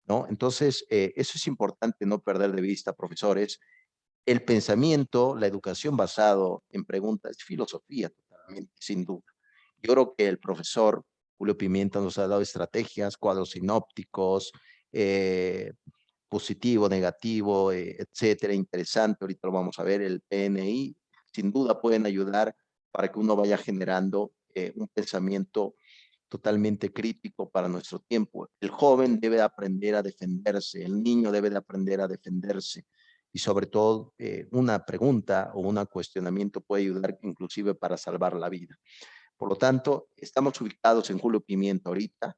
¿no? Entonces, eso es importante no perder de vista, profesores. El pensamiento, la educación basado en preguntas, es filosofía totalmente, sin duda. Yo creo que el profesor Julio Pimienta nos ha dado estrategias, cuadros sinópticos, positivo, negativo, etcétera, interesante. Ahorita lo vamos a ver, el PNI, sin duda pueden ayudar para que uno vaya generando un pensamiento totalmente crítico para nuestro tiempo. El joven debe aprender a defenderse, el niño debe de aprender a defenderse y sobre todo una pregunta o un cuestionamiento puede ayudar inclusive para salvar la vida. Por lo tanto, estamos ubicados en Julio Pimienta ahorita.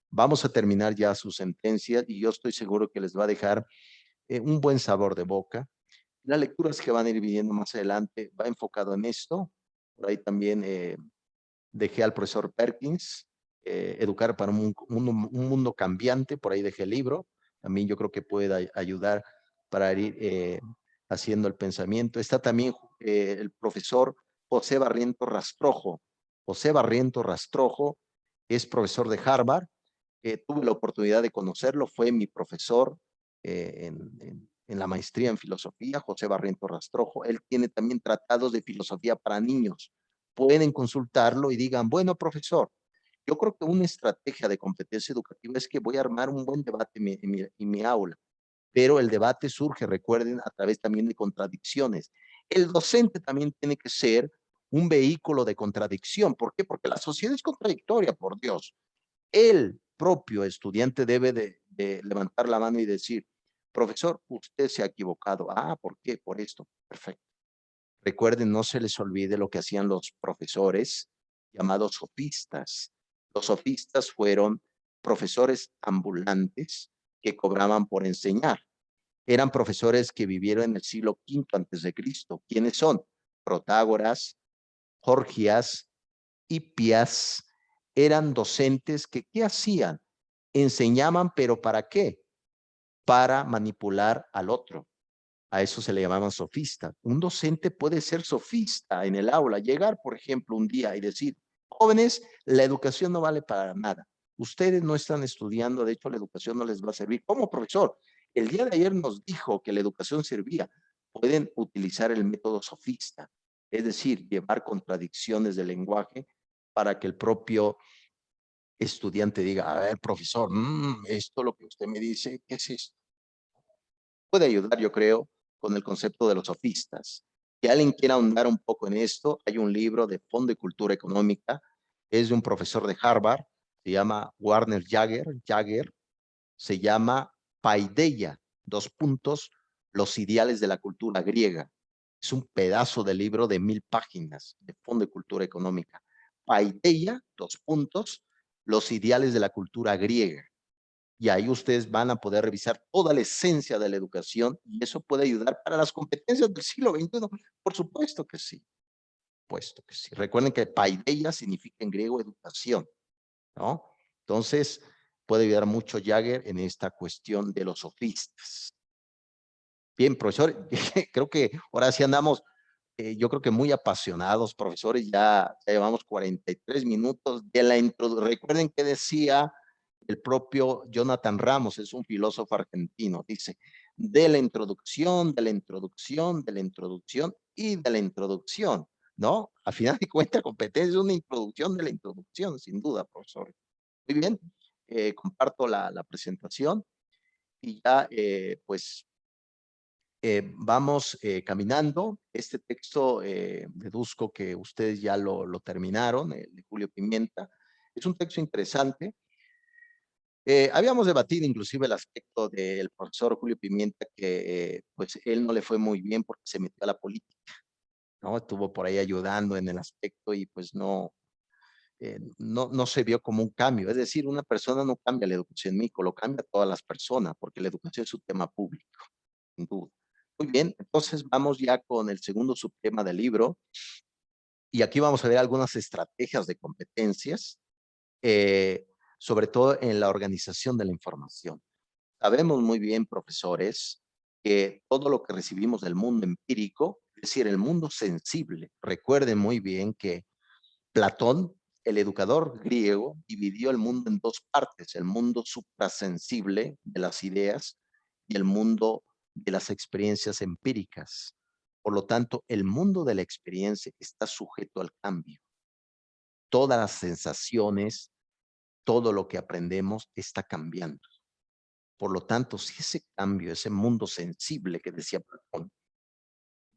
Vamos a terminar ya su sentencia y yo estoy seguro que les va a dejar un buen sabor de boca. Las lecturas que van a ir viendo más adelante va enfocado en esto. Por ahí también dejé al profesor Perkins, Educar para un mundo cambiante, por ahí dejé el libro. También yo creo que puede ayudar para ir haciendo el pensamiento. Está también el profesor José Barrientos Rastrojo. José Barrientos Rastrojo es profesor de Harvard. Tuve la oportunidad de conocerlo, fue mi profesor en la maestría en filosofía, José Barrientos Rastrojo. Él tiene también tratados de filosofía para niños. Pueden consultarlo y digan, bueno, profesor, yo creo que una estrategia de competencia educativa es que voy a armar un buen debate en mi aula, pero el debate surge, recuerden, a través también de contradicciones. El docente también tiene que ser un vehículo de contradicción. ¿Por qué? Porque la sociedad es contradictoria, por Dios. El propio estudiante debe de levantar la mano y decir, profesor, usted se ha equivocado. Ah, ¿por qué? Por esto. Perfecto. Recuerden, no se les olvide lo que hacían los profesores llamados sofistas. Los sofistas fueron profesores ambulantes que cobraban por enseñar. Eran profesores que vivieron en el siglo V antes de Cristo. ¿Quiénes son? Protágoras, Gorgias, Hipias. Eran docentes que, ¿qué hacían? Enseñaban, pero ¿para qué? Para manipular al otro. A eso se le llamaban sofistas. Un docente puede ser sofista en el aula, llegar, por ejemplo, un día y decir, jóvenes, la educación no vale para nada. Ustedes no están estudiando, de hecho la educación no les va a servir. ¿Cómo, profesor? El día de ayer nos dijo que la educación servía. Pueden utilizar el método sofista, es decir, llevar contradicciones del lenguaje para que el propio estudiante diga, a ver, profesor, esto lo que usted me dice, ¿qué es esto? Puede ayudar, yo creo, con el concepto de los sofistas. Si alguien quiere ahondar un poco en esto, hay un libro de Fondo de Cultura Económica, es de un profesor de Harvard, se llama Warner Jagger, se llama Paideia, los ideales de la cultura griega. Es un pedazo de libro de 1000 páginas de Fondo de Cultura Económica. Paideia, los ideales de la cultura griega. Y ahí ustedes van a poder revisar toda la esencia de la educación y eso puede ayudar para las competencias del siglo XXI. Por supuesto que sí, puesto que sí. Recuerden que paideia significa en griego educación, ¿no? Entonces, puede ayudar mucho Jagger en esta cuestión de los sofistas. Bien, profesor, creo que ahora sí andamos, yo creo que muy apasionados, profesores, ya llevamos 43 minutos de la introducción. Recuerden que decía el propio Jonathan Ramos, es un filósofo argentino, dice, de la introducción, de la introducción, de la introducción y de la introducción, ¿no? A final de cuentas, competencia es una introducción de la introducción, sin duda, profesor. Muy bien, comparto la presentación y ya, pues, vamos caminando. Este texto deduzco que ustedes ya lo terminaron, de Julio Pimienta. Es un texto interesante. Habíamos debatido inclusive el aspecto del profesor Julio Pimienta, que pues él no le fue muy bien porque se metió a la política, ¿no? Estuvo por ahí ayudando en el aspecto y pues no se vio como un cambio. Es decir, una persona no cambia la educación en México, lo cambia todas las personas, porque la educación es un tema público, sin duda. Muy bien, entonces vamos ya con el segundo subtema del libro, y aquí vamos a ver algunas estrategias de competencias, sobre todo en la organización de la información. Sabemos muy bien, profesores, que todo lo que recibimos del mundo empírico, es decir, el mundo sensible, recuerden muy bien que Platón, el educador griego, dividió el mundo en dos partes, el mundo suprasensible de las ideas y el mundo de las experiencias empíricas. Por lo tanto, el mundo de la experiencia está sujeto al cambio. Todas las sensaciones, todo lo que aprendemos está cambiando. Por lo tanto, si ese cambio, ese mundo sensible que decía Platón,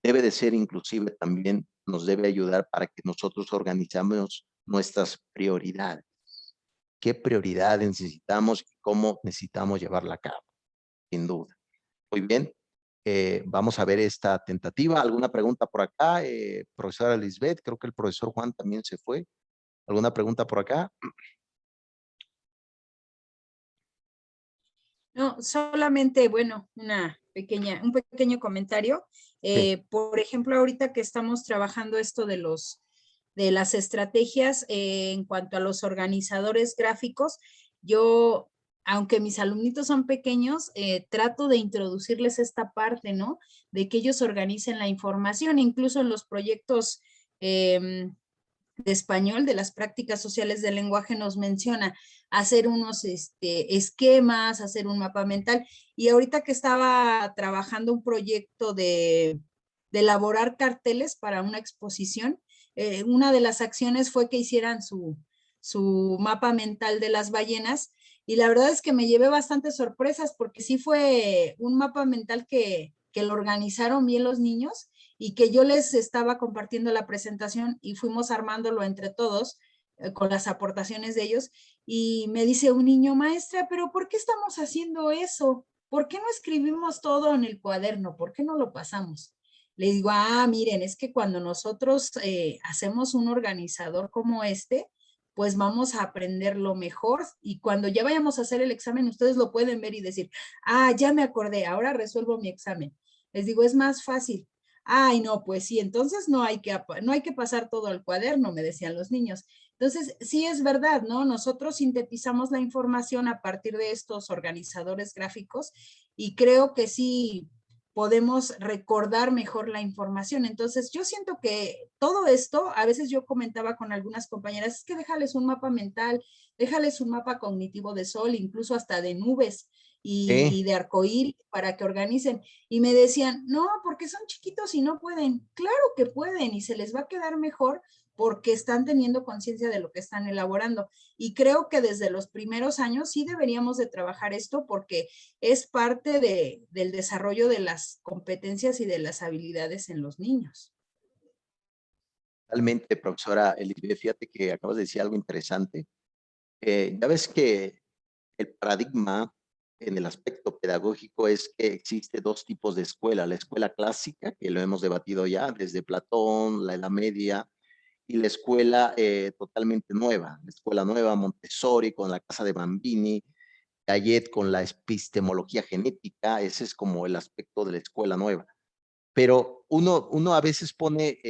debe de ser inclusive también, nos debe ayudar para que nosotros organizamos nuestras prioridades. ¿Qué prioridades necesitamos y cómo necesitamos llevarla a cabo? Sin duda. Muy bien. Vamos a ver esta tentativa. ¿Alguna pregunta por acá? Profesora Lisbeth, creo que el profesor Juan también se fue. ¿Alguna pregunta por acá? No, solamente, bueno, un pequeño comentario. Sí. Por ejemplo, ahorita que estamos trabajando esto de las estrategias en cuanto a los organizadores gráficos, yo, aunque mis alumnitos son pequeños, trato de introducirles esta parte, ¿no? De que ellos organicen la información, incluso en los proyectos de español, de las prácticas sociales del lenguaje, nos menciona hacer unos esquemas, hacer un mapa mental. Y ahorita que estaba trabajando un proyecto de elaborar carteles para una exposición, una de las acciones fue que hicieran su mapa mental de las ballenas. Y la verdad es que me llevé bastantes sorpresas porque sí fue un mapa mental que lo organizaron bien los niños y que yo les estaba compartiendo la presentación y fuimos armándolo entre todos con las aportaciones de ellos. Y me dice un niño, maestra, pero ¿por qué estamos haciendo eso? ¿Por qué no escribimos todo en el cuaderno? ¿Por qué no lo pasamos? Le digo, miren, es que cuando nosotros hacemos un organizador como este, pues vamos a aprender lo mejor y cuando ya vayamos a hacer el examen, ustedes lo pueden ver y decir, ya me acordé, ahora resuelvo mi examen. Les digo, es más fácil. Ay, no, pues sí, entonces no hay que pasar todo al cuaderno, me decían los niños. Entonces, sí es verdad, ¿no? Nosotros sintetizamos la información a partir de estos organizadores gráficos y creo que sí podemos recordar mejor la información. Entonces, yo siento que todo esto, a veces yo comentaba con algunas compañeras, es que déjales un mapa mental, déjales un mapa cognitivo de sol, incluso hasta de nubes y de arcoíris para que organicen. Y me decían, no, porque son chiquitos y no pueden. Claro que pueden y se les va a quedar mejor porque están teniendo conciencia de lo que están elaborando. Y creo que desde los primeros años sí deberíamos de trabajar esto porque es parte del desarrollo de las competencias y de las habilidades en los niños. Realmente, profesora Elizabeth, fíjate que acabas de decir algo interesante. Ya ves que el paradigma en el aspecto pedagógico es que existe dos tipos de escuela, la escuela clásica, que lo hemos debatido ya desde Platón, la Edad Media, y la escuela totalmente nueva, la escuela nueva, Montessori con la casa de Bambini, Piaget con la epistemología genética, ese es como el aspecto de la escuela nueva. Pero uno a veces pone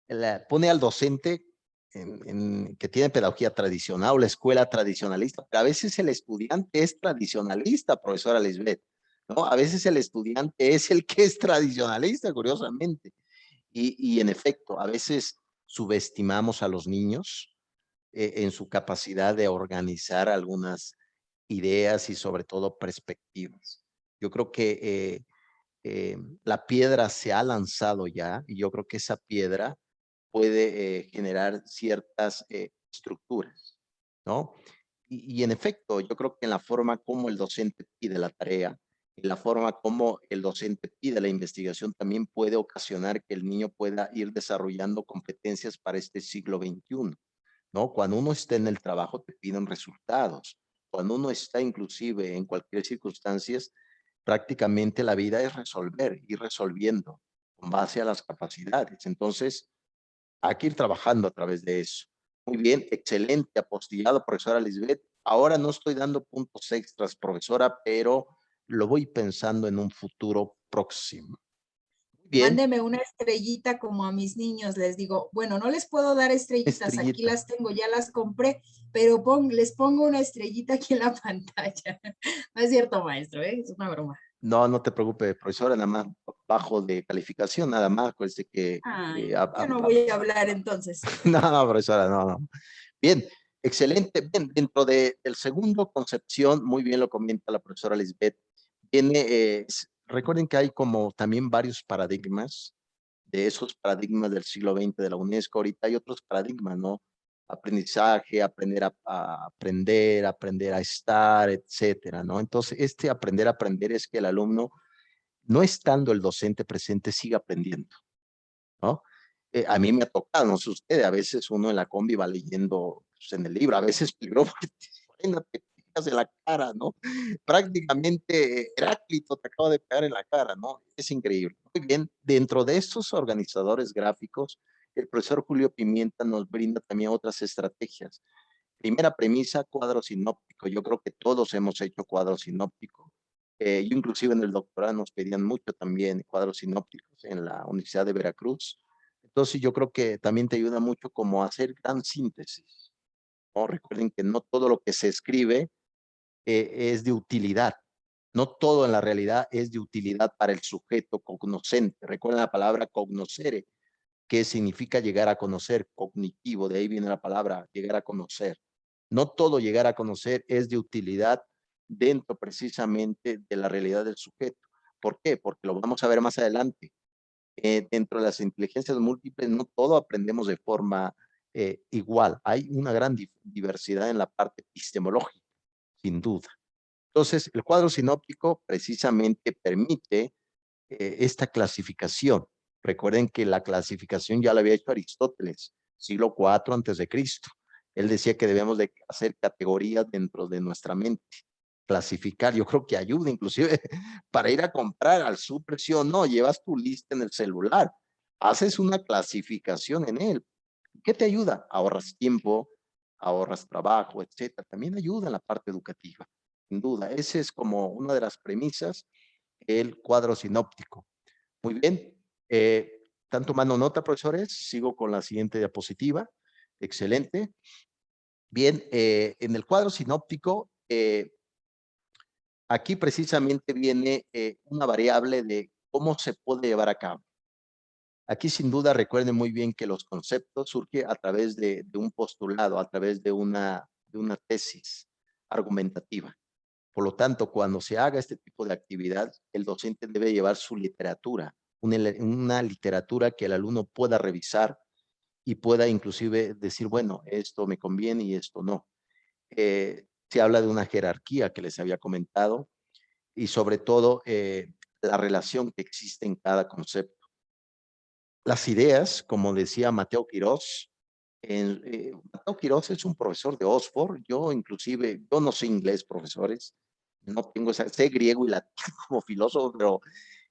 al docente que tiene pedagogía tradicional o la escuela tradicionalista, pero a veces el estudiante es tradicionalista, profesora Lisbeth, ¿no? A veces el estudiante es el que es tradicionalista, curiosamente. Y en efecto, a veces subestimamos a los niños en su capacidad de organizar algunas ideas y sobre todo perspectivas. Yo creo que la piedra se ha lanzado ya y yo creo que esa piedra puede generar ciertas estructuras, ¿no? Y en efecto, yo creo que en la forma como el docente pide la tarea, en la forma como el docente pide la investigación, también puede ocasionar que el niño pueda ir desarrollando competencias para este siglo XXI, ¿no? Cuando uno está en el trabajo te piden resultados. Cuando uno está inclusive en cualquier circunstancias, prácticamente la vida es resolver, ir resolviendo con base a las capacidades. Entonces, hay que ir trabajando a través de eso. Muy bien, excelente apostillado, profesora Lisbeth. Ahora no estoy dando puntos extras, profesora, pero lo voy pensando en un futuro próximo. Bien, Mándeme una estrellita como a mis niños, les digo, bueno, no les puedo dar estrellitas, aquí estrellita. las tengo, ya las compré, pero les pongo una estrellita aquí en la pantalla. No es cierto, maestro, ¿eh? Es una broma. No, no te preocupes, profesora, nada más bajo de calificación, nada más, pues de que... Ay, yo no voy a hablar entonces. no, no, profesora, no, no. Bien, excelente. Bien, dentro del segundo concepción, muy bien lo comenta la profesora Lisbeth, tiene, recuerden que hay como también varios paradigmas, de esos paradigmas del siglo XX de la UNESCO, ahorita hay otros paradigmas, ¿no? Aprendizaje, aprender a estar, etcétera, ¿no? Entonces, este aprender a aprender es que el alumno, no estando el docente presente, siga aprendiendo, ¿no? A mí me ha tocado, no sé usted, a veces uno en la combi va leyendo pues, en el libro, a veces peligroso porque te pegas en la cara, ¿no? Prácticamente Heráclito te acaba de pegar en la cara, ¿no? Es increíble. Muy bien, dentro de estos organizadores gráficos, el profesor Julio Pimienta nos brinda también otras estrategias. Primera premisa, cuadro sinóptico. Yo creo que todos hemos hecho cuadro sinóptico. Yo inclusive en el doctorado nos pedían mucho también cuadros sinópticos en la Universidad de Veracruz. Entonces yo creo que también te ayuda mucho como a hacer gran síntesis, ¿no? Recuerden que no todo lo que se escribe es de utilidad. No todo en la realidad es de utilidad para el sujeto cognoscente. Recuerden la palabra cognoscere, que significa llegar a conocer, cognitivo, de ahí viene la palabra llegar a conocer. No todo llegar a conocer es de utilidad dentro precisamente de la realidad del sujeto. ¿Por qué? Porque lo vamos a ver más adelante. Dentro de las inteligencias múltiples no todo aprendemos de forma igual. Hay una gran diversidad en la parte epistemológica, sin duda. Entonces, el cuadro sinóptico precisamente permite esta clasificación. Recuerden que la clasificación ya la había hecho Aristóteles, siglo IV antes de Cristo. Él decía que debemos de hacer categorías dentro de nuestra mente, clasificar. Yo creo que ayuda inclusive para ir a comprar al súper, sí o no, llevas tu lista en el celular, haces una clasificación en él. ¿Qué te ayuda? Ahorras tiempo, ahorras trabajo, etcétera. También ayuda en la parte educativa, sin duda. Esa es como una de las premisas, el cuadro sinóptico. Muy bien. ¿Están tomando nota, profesores? Sigo con la siguiente diapositiva. Excelente. Bien, en el cuadro sinóptico, aquí precisamente viene una variable de cómo se puede llevar a cabo. Aquí sin duda recuerden muy bien que los conceptos surgen a través de un postulado, a través de una tesis argumentativa. Por lo tanto, cuando se haga este tipo de actividad, el docente debe llevar su literatura, una literatura que el alumno pueda revisar y pueda inclusive decir, bueno, esto me conviene y esto no. Se habla de una jerarquía que les había comentado y sobre todo la relación que existe en cada concepto. Las ideas, como decía Mateo Quirós, Mateo Quirós es un profesor de Oxford, yo inclusive, yo no sé inglés, profesores, no tengo sé griego y latín como filósofo, pero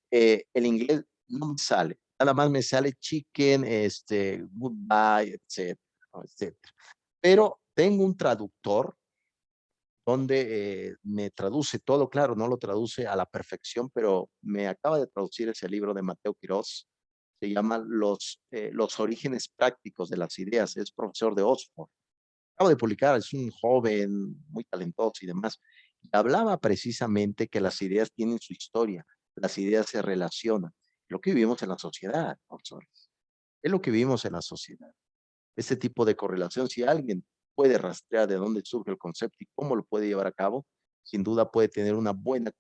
el inglés no me sale, nada más me sale chicken, goodbye, etcétera, etcétera. Pero tengo un traductor donde me traduce todo, claro, no lo traduce a la perfección, pero me acaba de traducir ese libro de Mateo Quirós, se llama los orígenes prácticos de las ideas, es profesor de Oxford. Acaba de publicar, es un joven muy talentoso y demás, y hablaba precisamente que las ideas tienen su historia, las ideas se relacionan, lo que vivimos en la sociedad, profesores, es lo que vivimos en la sociedad. Este tipo de correlación, si alguien puede rastrear de dónde surge el concepto y cómo lo puede llevar a cabo, sin duda puede tener una buena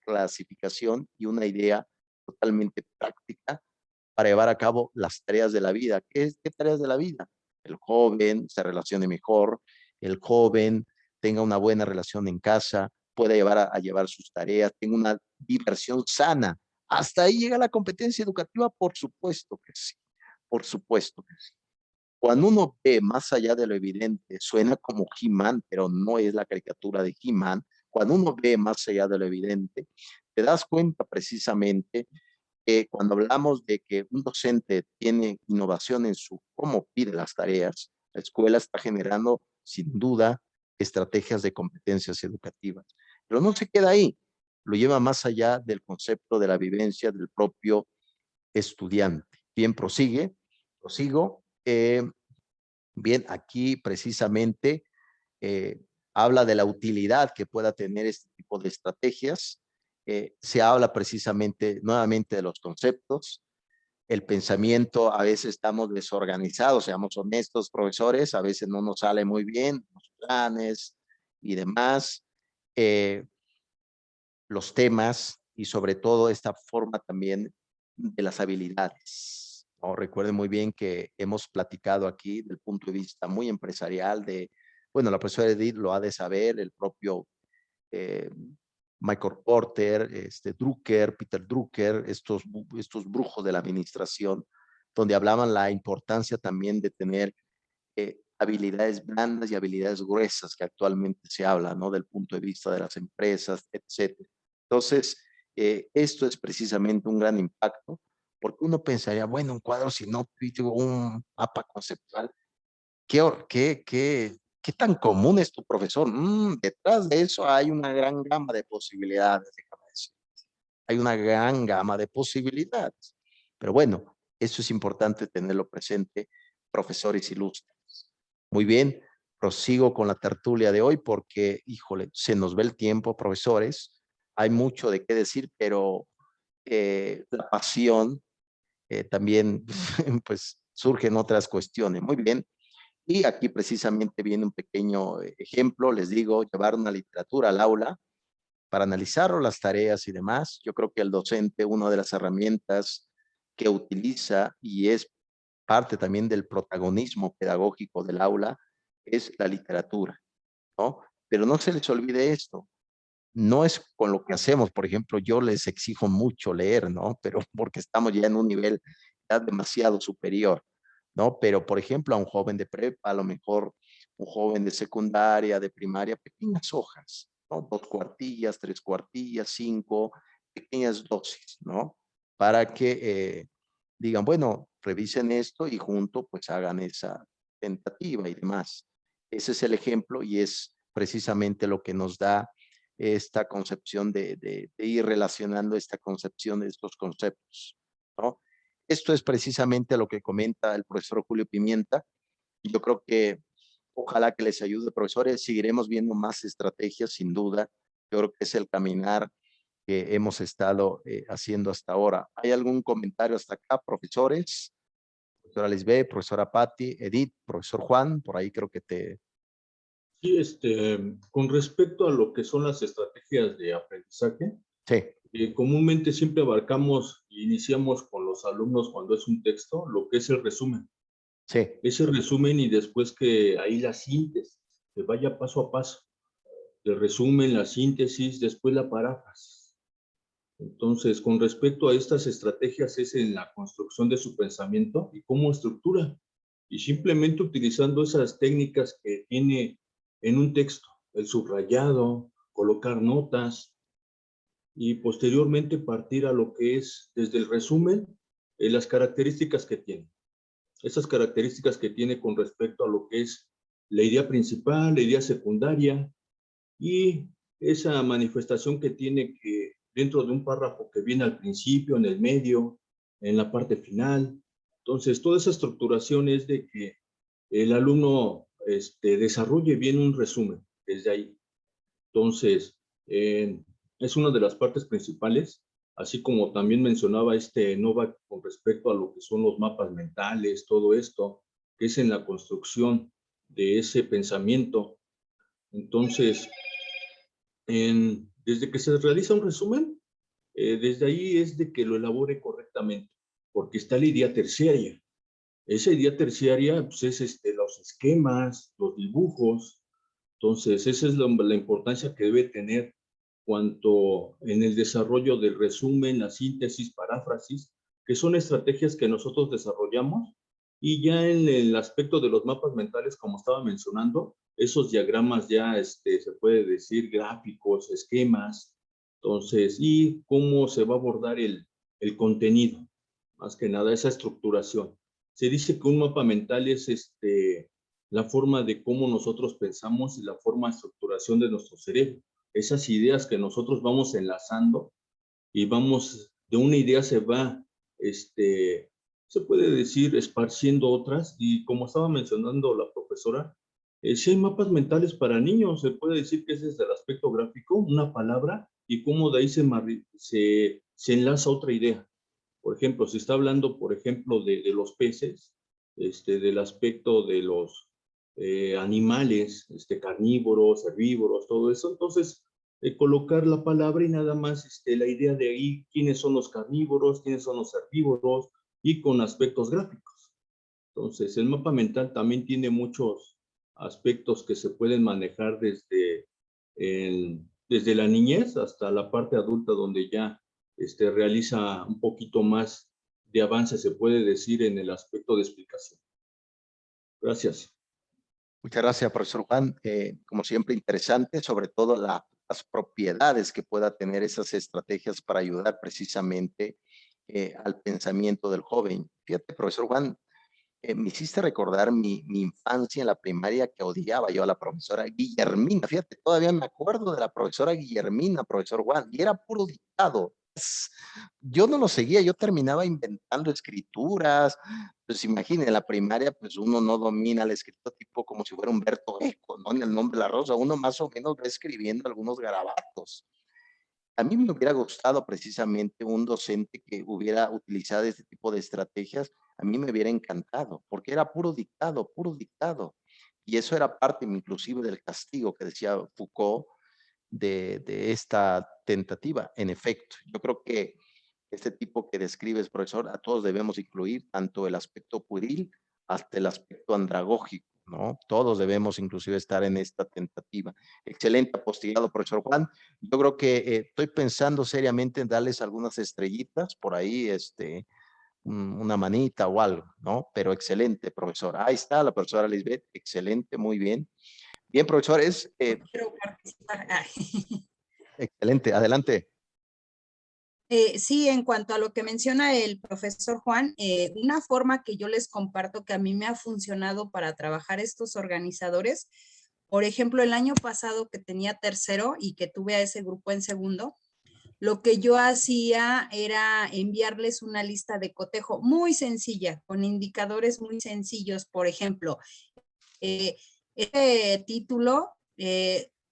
clasificación y una idea totalmente práctica para llevar a cabo las tareas de la vida. ¿Qué tareas de la vida? El joven se relacione mejor, el joven tenga una buena relación en casa, pueda llevar a llevar sus tareas, tenga una diversión sana. Hasta ahí llega la competencia educativa, por supuesto que sí, por supuesto que sí. Cuando uno ve más allá de lo evidente, suena como He-Man, pero no es la caricatura de He-Man. Cuando uno ve más allá de lo evidente, te das cuenta precisamente que cuando hablamos de que un docente tiene innovación en su cómo pide las tareas, la escuela está generando sin duda estrategias de competencias educativas. Pero no se queda ahí, lo lleva más allá del concepto de la vivencia del propio estudiante. Bien, prosigo. Bien, aquí precisamente habla de la utilidad que pueda tener este tipo de estrategias. Se habla precisamente nuevamente de los conceptos, el pensamiento. A veces estamos desorganizados, seamos honestos, profesores, a veces no nos sale muy bien los planes y demás, los temas y sobre todo esta forma también de las habilidades, ¿no? Recuerden muy bien que hemos platicado aquí del punto de vista muy empresarial de, bueno, la profesora Edith lo ha de saber, el propio eh, Michael Porter, Drucker, Peter Drucker, estos brujos de la administración, donde hablaban la importancia también de tener habilidades blandas y habilidades gruesas que actualmente se habla, ¿no? Del punto de vista de las empresas, etcétera. Entonces, esto es precisamente un gran impacto, porque uno pensaría, bueno, un cuadro sinóptico, un mapa conceptual, ¿qué tan común es tu profesor? Detrás de eso hay una gran gama de posibilidades, déjame decir. Hay una gran gama de posibilidades. Pero bueno, eso es importante tenerlo presente, profesores ilustres. Muy bien, prosigo con la tertulia de hoy porque, híjole, se nos ve el tiempo, profesores. Hay mucho de qué decir, pero la pasión también, pues, surgen otras cuestiones. Muy bien. Y aquí precisamente viene un pequeño ejemplo, les digo, llevar una literatura al aula para analizar las tareas y demás. Yo creo que el docente, una de las herramientas que utiliza y es parte también del protagonismo pedagógico del aula, es la literatura, ¿no? Pero no se les olvide esto, no es con lo que hacemos, por ejemplo, yo les exijo mucho leer, ¿no? Pero porque estamos ya en un nivel ya demasiado superior, ¿no? Pero, por ejemplo, a un joven de prepa, a lo mejor un joven de secundaria, de primaria, pequeñas hojas, ¿no? 2 cuartillas, 3 cuartillas, 5, pequeñas dosis, ¿no? Para que digan, bueno, revisen esto y junto pues hagan esa tentativa y demás. Ese es el ejemplo y es precisamente lo que nos da esta concepción de ir relacionando esta concepción de estos conceptos, ¿no? Esto es precisamente lo que comenta el profesor Julio Pimienta. Y yo creo que ojalá que les ayude, profesores. Seguiremos viendo más estrategias, sin duda. Yo creo que es el caminar que hemos estado haciendo hasta ahora. ¿Hay algún comentario hasta acá, profesores? Profesora Lisbeth, profesora Patti, Edith, profesor Juan, por ahí creo que te... Sí, con respecto a lo que son las estrategias de aprendizaje, Sí, comúnmente siempre abarcamos e iniciamos con los alumnos cuando es un texto, lo que es el resumen. sí, Ese resumen y después que ahí la síntesis, que vaya paso a paso. El resumen, la síntesis, después la paráfrasis. Entonces, con respecto a estas estrategias es en la construcción de su pensamiento y cómo estructura. Y simplemente utilizando esas técnicas que tiene en un texto, el subrayado, colocar notas y posteriormente partir a lo que es desde el resumen, las características que tiene. Esas características que tiene con respecto a lo que es la idea principal, la idea secundaria y esa manifestación que tiene que dentro de un párrafo que viene al principio, en el medio, en la parte final. Entonces, toda esa estructuración es de que el alumno desarrolle bien un resumen desde ahí. Entonces, es una de las partes principales, así como también mencionaba Novak con respecto a lo que son los mapas mentales, todo esto, que es en la construcción de ese pensamiento. Entonces, desde que se realiza un resumen, desde ahí es de que lo elabore correctamente, porque está la idea terciaria. Esa idea terciaria pues, es los esquemas, los dibujos. Entonces, esa es la importancia que debe tener cuanto en el desarrollo del resumen, la síntesis, paráfrasis, que son estrategias que nosotros desarrollamos Y ya en el aspecto de los mapas mentales, como estaba mencionando, esos diagramas ya se puede decir gráficos, esquemas, entonces, y cómo se va a abordar el contenido, más que nada esa estructuración. Se dice que un mapa mental es la forma de cómo nosotros pensamos y la forma de estructuración de nuestro cerebro. Esas ideas que nosotros vamos enlazando y vamos, de una idea se va, se puede decir, esparciendo otras. Y como estaba mencionando la profesora, si hay mapas mentales para niños, se puede decir que ese es el aspecto gráfico, una palabra, y cómo de ahí se enlaza otra idea. Por ejemplo, si está hablando, por ejemplo, de los peces, del aspecto de los animales, carnívoros, herbívoros, todo eso, entonces colocar la palabra y nada más la idea de ahí, quiénes son los carnívoros, quiénes son los herbívoros, y con aspectos gráficos. Entonces, el mapa mental también tiene muchos aspectos que se pueden manejar desde la niñez hasta la parte adulta, donde ya realiza un poquito más de avance, se puede decir, en el aspecto de explicación. Gracias. Muchas gracias, profesor Juan. Como siempre, interesante, sobre todo las propiedades que pueda tener esas estrategias para ayudar precisamente al pensamiento del joven. Fíjate, profesor Juan, me hiciste recordar mi infancia en la primaria, que odiaba yo a la profesora Guillermina. Fíjate, todavía me acuerdo de la profesora Guillermina, profesor Juan, y era puro dictado. Yo no lo seguía, yo terminaba inventando escrituras. Pues imaginen, en la primaria, pues uno no domina la escritura tipo como si fuera Humberto Eco, ¿no? En El nombre de la rosa, uno más o menos va escribiendo algunos garabatos. A mí me hubiera gustado precisamente un docente que hubiera utilizado este tipo de estrategias. A mí me hubiera encantado, porque era puro dictado, puro dictado. Y eso era parte inclusive del castigo que decía Foucault de esta tentativa. En efecto, yo creo que este tipo que describes, profesor, a todos debemos incluir tanto el aspecto pueril hasta el aspecto andragógico, ¿no? Todos debemos inclusive estar en esta tentativa. Excelente apostillado, profesor Juan. Yo creo que estoy pensando seriamente en darles algunas estrellitas por ahí, una manita o algo, ¿no? Pero excelente, profesor. Ahí está la profesora Lisbeth, excelente, muy bien. Bien, profesores, Quiero participar. excelente, adelante. Sí, en cuanto a lo que menciona el profesor Juan, una forma que yo les comparto que a mí me ha funcionado para trabajar estos organizadores, por ejemplo, el año pasado que tenía tercero y que tuve a ese grupo en segundo, lo que yo hacía era enviarles una lista de cotejo muy sencilla, con indicadores muy sencillos. Por ejemplo, este título,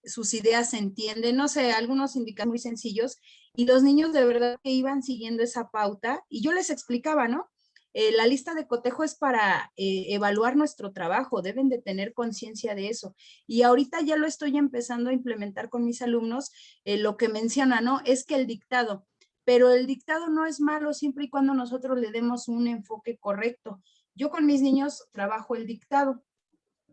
sus ideas se entienden, no sé, algunos indicadores muy sencillos, y los niños de verdad que iban siguiendo esa pauta, y yo les explicaba, ¿no? La lista de cotejo es para evaluar nuestro trabajo, deben de tener conciencia de eso. Y ahorita ya lo estoy empezando a implementar con mis alumnos, lo que menciona, ¿no? Es que el dictado, pero el dictado no es malo siempre y cuando nosotros le demos un enfoque correcto. Yo con mis niños trabajo el dictado,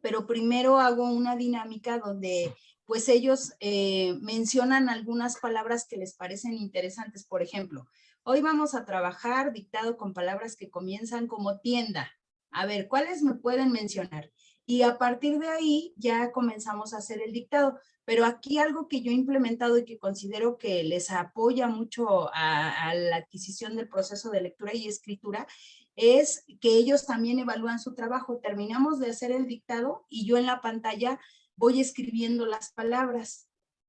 pero primero hago una dinámica donde pues ellos mencionan algunas palabras que les parecen interesantes. Por ejemplo, hoy vamos a trabajar dictado con palabras que comienzan como tienda. A ver, ¿cuáles me pueden mencionar? Y a partir de ahí ya comenzamos a hacer el dictado. Pero aquí algo que yo he implementado y que considero que les apoya mucho a la adquisición del proceso de lectura y escritura es que ellos también evalúan su trabajo. Terminamos de hacer el dictado y yo en la pantalla voy escribiendo las palabras.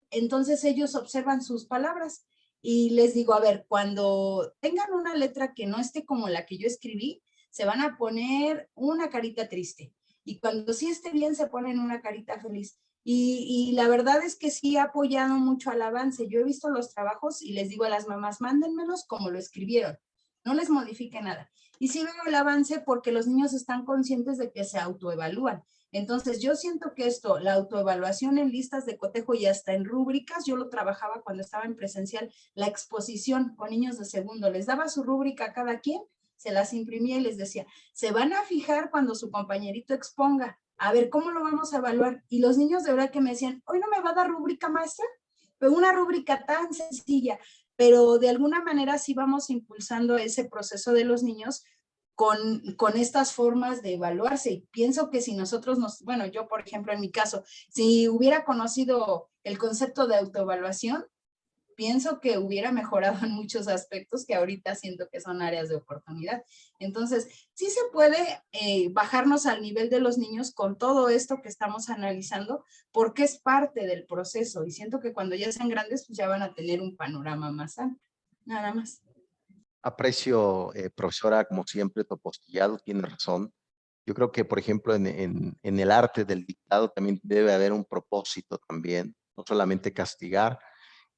Entonces ellos observan sus palabras y les digo, a ver, cuando tengan una letra que no esté como la que yo escribí, se van a poner una carita triste. Y cuando sí esté bien, se ponen una carita feliz. Y la verdad es que sí ha apoyado mucho al avance. Yo he visto los trabajos y les digo a las mamás, mándenmelos como lo escribieron. No les modifique nada. Y sí veo el avance porque los niños están conscientes de que se autoevalúan. Entonces, yo siento que esto, la autoevaluación en listas de cotejo y hasta en rúbricas, yo lo trabajaba cuando estaba en presencial, la exposición con niños de segundo, les daba su rúbrica a cada quien, se las imprimía y les decía, se van a fijar cuando su compañerito exponga, a ver, ¿cómo lo vamos a evaluar? Y los niños de verdad que me decían, ¿hoy no me va a dar rúbrica, maestra? Pero una rúbrica tan sencilla, pero de alguna manera sí vamos impulsando ese proceso de los niños con estas formas de evaluarse. Y pienso que si nosotros bueno, yo por ejemplo en mi caso, si hubiera conocido el concepto de autoevaluación, pienso que hubiera mejorado en muchos aspectos que ahorita siento que son áreas de oportunidad. Entonces, sí se puede bajarnos al nivel de los niños con todo esto que estamos analizando, porque es parte del proceso y siento que cuando ya sean grandes, pues ya van a tener un panorama más amplio. Nada más. Aprecio, profesora, como siempre, tu apostillado, tiene razón. Yo creo que, por ejemplo, en el arte del dictado también debe haber un propósito también, no solamente castigar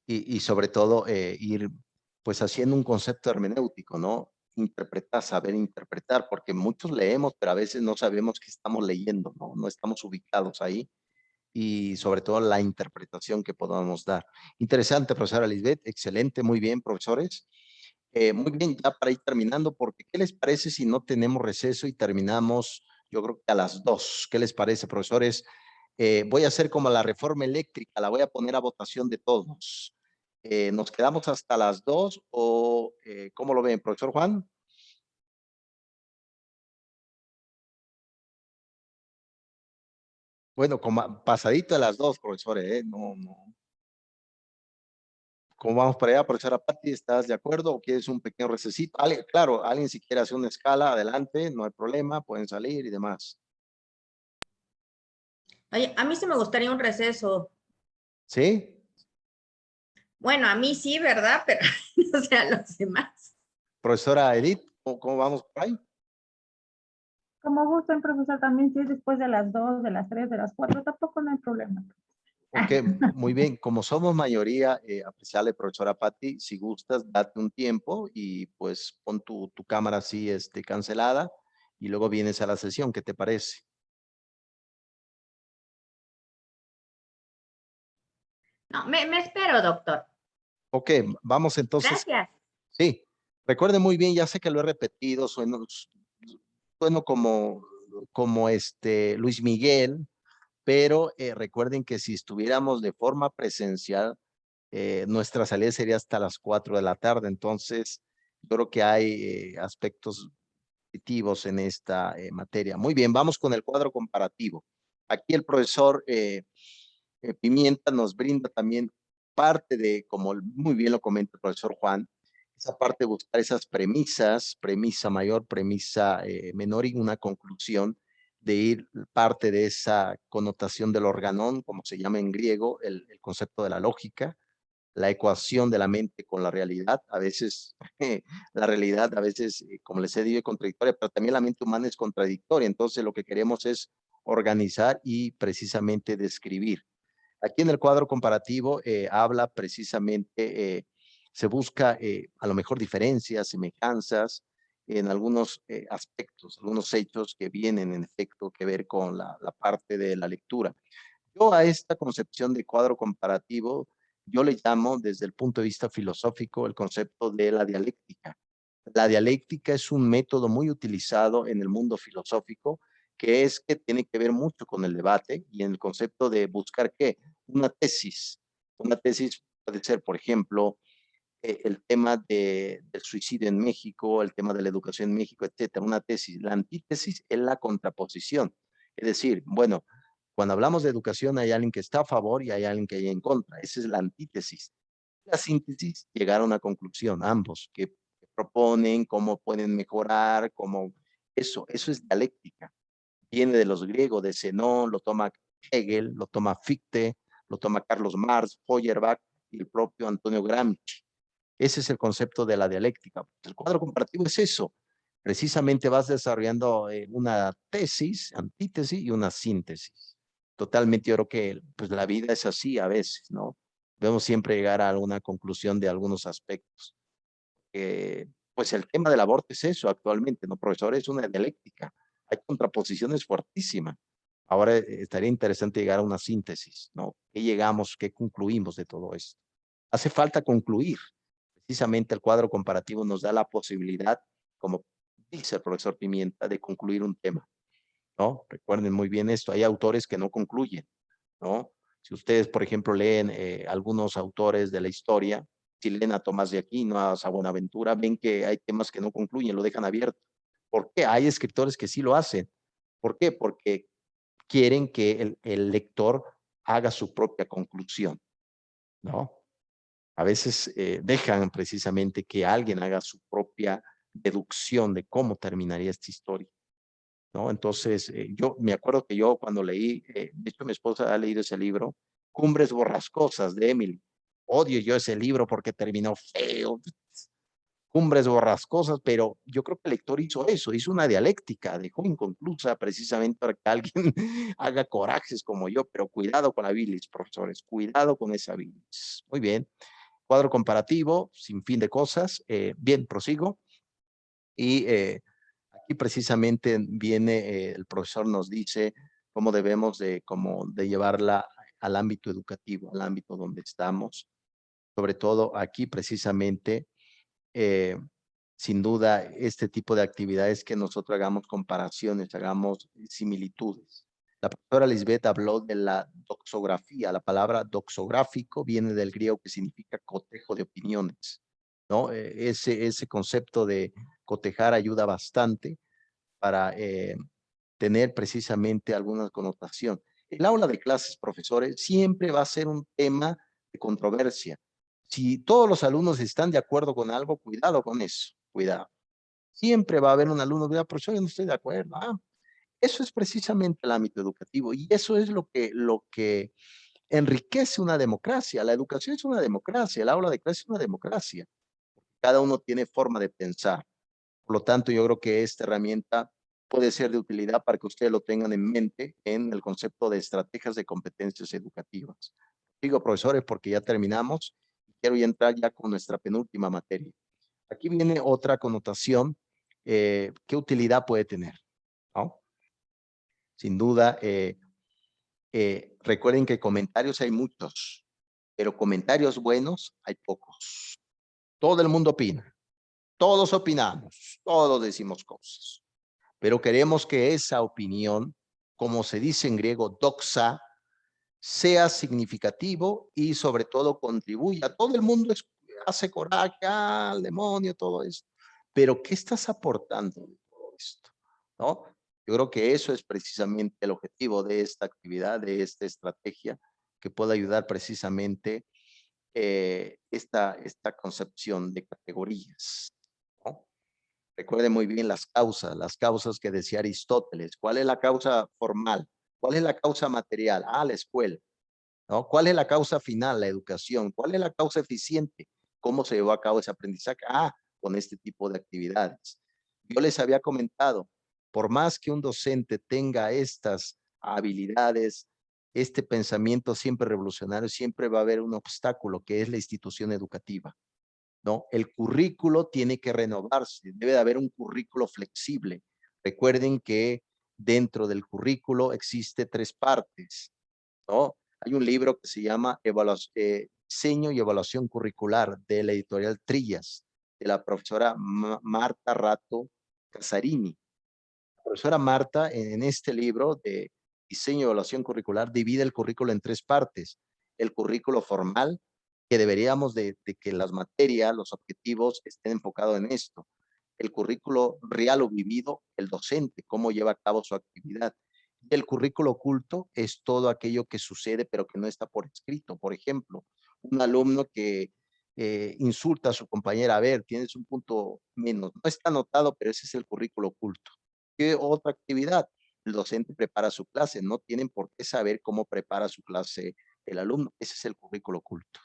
y sobre todo ir pues haciendo un concepto hermenéutico, ¿no? Interpretar, saber interpretar, porque muchos leemos, pero a veces no sabemos qué estamos leyendo, ¿no? No estamos ubicados ahí y sobre todo la interpretación que podamos dar. Interesante, profesora Lisbeth, excelente, muy bien, profesores. Muy bien, ya para ir terminando, porque ¿qué les parece si no tenemos receso y terminamos, yo creo que a las 2? ¿Qué les parece, profesores? Voy a hacer como la reforma eléctrica, la voy a poner a votación de todos. ¿Nos quedamos hasta las 2 o cómo lo ven, profesor Juan? Bueno, como pasadito a las 2, profesores, no, no. ¿Cómo vamos para allá, profesora Patti? ¿Estás de acuerdo o quieres un pequeño recesito? Claro, alguien si quiere hacer una escala, adelante, no hay problema, pueden salir y demás. Oye, a mí sí me gustaría un receso. ¿Sí? Bueno, a mí sí, ¿verdad? Pero no sé a los demás. Profesora Edith, ¿cómo vamos por ahí? Como gusten, profesor, también si es después de las 2, de las 3, de las 4, tampoco no hay problema. Ok, muy bien. Como somos mayoría, apreciable profesora Patti, si gustas, date un tiempo y pues pon tu cámara así cancelada y luego vienes a la sesión. ¿Qué te parece? No, me espero, doctor. Ok, vamos entonces. Gracias. Sí, recuerde muy bien, ya sé que lo he repetido, sueno como Luis Miguel, pero recuerden que si estuviéramos de forma presencial, nuestra salida sería hasta las 4 de la tarde. Entonces, yo creo que hay aspectos positivos en esta materia. Muy bien, vamos con el cuadro comparativo. Aquí el profesor Pimienta nos brinda también parte de, como muy bien lo comenta el profesor Juan, esa parte de buscar esas premisas, premisa mayor, premisa menor y una conclusión de ir parte de esa connotación del organón, como se llama en griego, el concepto de la lógica, la ecuación de la mente con la realidad. A veces la realidad, a veces, como les he dicho, es contradictoria, pero también la mente humana es contradictoria. Entonces lo que queremos es organizar y precisamente describir. Aquí en el cuadro comparativo habla precisamente, se busca a lo mejor diferencias, semejanzas en algunos aspectos, algunos hechos que vienen en efecto que ver con la parte de la lectura. Yo a esta concepción de cuadro comparativo, yo le llamo desde el punto de vista filosófico el concepto de la dialéctica. La dialéctica es un método muy utilizado en el mundo filosófico que tiene que ver mucho con el debate y en el concepto de buscar qué, una tesis. Una tesis puede ser, por ejemplo, el tema del suicidio en México, el tema de la educación en México, etcétera. Una tesis. La antítesis es la contraposición. Es decir, bueno, cuando hablamos de educación hay alguien que está a favor y hay alguien que hay en contra. Esa es la antítesis. La síntesis, llegar a una conclusión, ambos, que proponen cómo pueden mejorar, cómo eso es dialéctica. Viene de los griegos, de Zenón, lo toma Hegel, lo toma Fichte, lo toma Carlos Marx, Feuerbach y el propio Antonio Gramsci. Ese es el concepto de la dialéctica. El cuadro comparativo es eso. Precisamente vas desarrollando una tesis, antítesis y una síntesis. Totalmente, yo creo que pues la vida es así a veces, ¿no? Debemos siempre llegar a alguna conclusión de algunos aspectos. Pues el tema del aborto es eso actualmente, ¿no, profesor? Es una dialéctica. Hay contraposiciones fuertísimas. Ahora estaría interesante llegar a una síntesis, ¿no? ¿Qué llegamos, qué concluimos de todo esto? Hace falta concluir. Precisamente el cuadro comparativo nos da la posibilidad, como dice el profesor Pimienta, de concluir un tema, ¿no? Recuerden muy bien esto, hay autores que no concluyen, ¿no? Si ustedes, por ejemplo, leen algunos autores de la historia, si leen a Tomás de Aquino, a Buenaventura, ven que hay temas que no concluyen, lo dejan abierto. ¿Por qué? Hay escritores que sí lo hacen. ¿Por qué? Porque quieren que el lector haga su propia conclusión, ¿no? A veces dejan precisamente que alguien haga su propia deducción de cómo terminaría esta historia, ¿no? Entonces, yo me acuerdo que yo cuando leí, de hecho mi esposa ha leído ese libro, Cumbres Borrascosas de Emily. Odio yo ese libro porque terminó feo, Cumbres Borrascosas, pero yo creo que el lector hizo eso, hizo una dialéctica, dejó inconclusa precisamente para que alguien haga corajes como yo, pero cuidado con la bilis, profesores, cuidado con esa bilis. Muy bien. Cuadro comparativo, sin fin de cosas. Bien, prosigo. Y aquí precisamente viene, el profesor nos dice cómo debemos de llevarla al ámbito educativo, al ámbito donde estamos. Sobre todo aquí precisamente, sin duda, este tipo de actividades que nosotros hagamos comparaciones, hagamos similitudes. La profesora Lisbeth habló de la doxografía. La palabra doxográfico viene del griego que significa cotejo de opiniones, ¿no? Ese concepto de cotejar ayuda bastante para tener precisamente alguna connotación. El aula de clases, profesores, siempre va a ser un tema de controversia. Si todos los alumnos están de acuerdo con algo, cuidado con eso, cuidado. Siempre va a haber un alumno que diga, profesor, yo no estoy de acuerdo. Eso es precisamente el ámbito educativo y eso es lo que enriquece una democracia. La educación es una democracia, el aula de clase es una democracia. Cada uno tiene forma de pensar. Por lo tanto, yo creo que esta herramienta puede ser de utilidad para que ustedes lo tengan en mente en el concepto de estrategias de competencias educativas. Digo, profesores, porque ya terminamos. Quiero ya entrar ya con nuestra penúltima materia. Aquí viene otra connotación. ¿Qué utilidad puede tener? ¿No? Sin duda, recuerden que comentarios hay muchos, pero comentarios buenos hay pocos. Todo el mundo opina, todos opinamos, todos decimos cosas, pero queremos que esa opinión, como se dice en griego, doxa, sea significativo y sobre todo contribuya. Todo el mundo hace coraje, al demonio, todo esto, pero ¿qué estás aportando de todo esto? ¿No? Yo creo que eso es precisamente el objetivo de esta actividad, de esta estrategia, que pueda ayudar precisamente esta concepción de categorías, ¿no? Recuerde muy bien las causas que decía Aristóteles. ¿Cuál es la causa formal? ¿Cuál es la causa material? La escuela, ¿no? ¿Cuál es la causa final? La educación. ¿Cuál es la causa eficiente? ¿Cómo se llevó a cabo ese aprendizaje? Con este tipo de actividades. Yo les había comentado, por más que un docente tenga estas habilidades, este pensamiento siempre revolucionario, siempre va a haber un obstáculo que es la institución educativa, ¿no? El currículo tiene que renovarse, debe de haber un currículo flexible. Recuerden que dentro del currículo existe 3 partes, ¿no? Hay un libro que se llama Diseño y Evaluación Curricular de la editorial Trillas, de la profesora Marta Rato Casarini. La profesora Marta, en este libro de Diseño y Evaluación Curricular, divide el currículo en 3 partes. El currículo formal, que deberíamos de que las materias, los objetivos estén enfocados en esto. El currículo real o vivido, el docente, cómo lleva a cabo su actividad. Y el currículo oculto es todo aquello que sucede pero que no está por escrito. Por ejemplo, un alumno que insulta a su compañera, a ver, tienes un punto menos. No está anotado, pero ese es el currículo oculto. ¿Qué otra actividad? El docente prepara su clase. No tienen por qué saber cómo prepara su clase el alumno. Ese es el currículo oculto,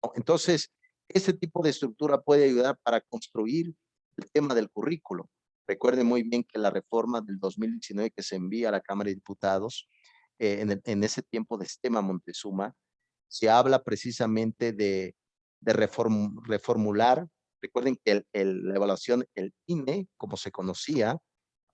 ¿no? Entonces, ese tipo de estructura puede ayudar para construir el tema del currículo. Recuerden muy bien que la reforma del 2019 que se envía a la Cámara de Diputados, en ese tiempo de Estema Montezuma, se habla precisamente de reformular. Recuerden que la evaluación, el INE, como se conocía a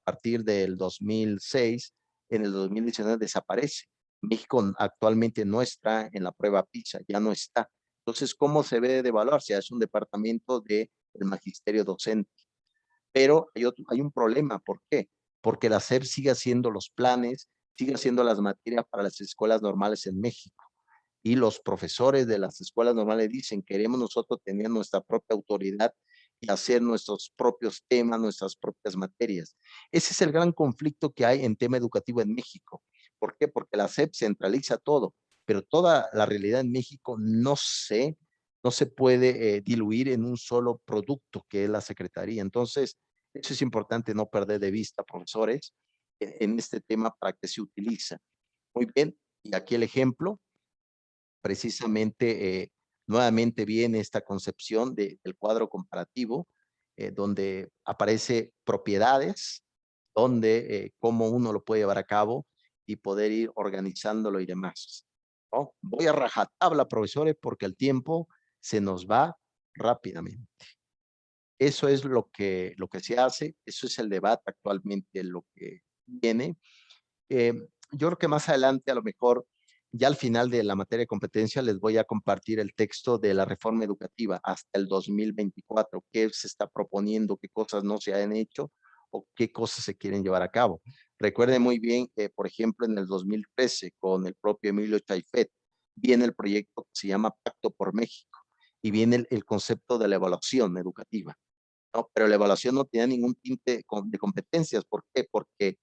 partir del 2006, en el 2019 desaparece. México actualmente no está en la prueba PISA, ya no está. Entonces, ¿cómo se debe de evaluar? Si es un departamento del magisterio docente. Pero hay un problema. ¿Por qué? Porque la SEP sigue haciendo los planes, sigue haciendo las materias para las escuelas normales en México. Y los profesores de las escuelas normales dicen, queremos nosotros tener nuestra propia autoridad y hacer nuestros propios temas, nuestras propias materias. Ese es el gran conflicto que hay en tema educativo en México. ¿Por qué? Porque la SEP centraliza todo, pero toda la realidad en México no se puede diluir en un solo producto que es la Secretaría. Entonces, eso es importante no perder de vista, profesores, en este tema para que se utiliza. Muy bien, y aquí el ejemplo, precisamente, nuevamente viene esta concepción del cuadro comparativo, donde aparece propiedades, donde cómo uno lo puede llevar a cabo y poder ir organizándolo y demás, ¿no? Voy a rajatabla, profesores, porque el tiempo se nos va rápidamente. Eso es lo que se hace, eso es el debate actualmente, lo que viene. Yo creo que más adelante, a lo mejor, ya al final de la materia de competencia, les voy a compartir el texto de la reforma educativa hasta el 2024, qué se está proponiendo, qué cosas no se han hecho o qué cosas se quieren llevar a cabo. Recuerden muy bien que, por ejemplo, en el 2013, con el propio Emilio Chaifet, viene el proyecto que se llama Pacto por México y viene el concepto de la evaluación educativa, ¿no? Pero la evaluación no tenía ningún tinte de competencias. ¿Por qué? Porque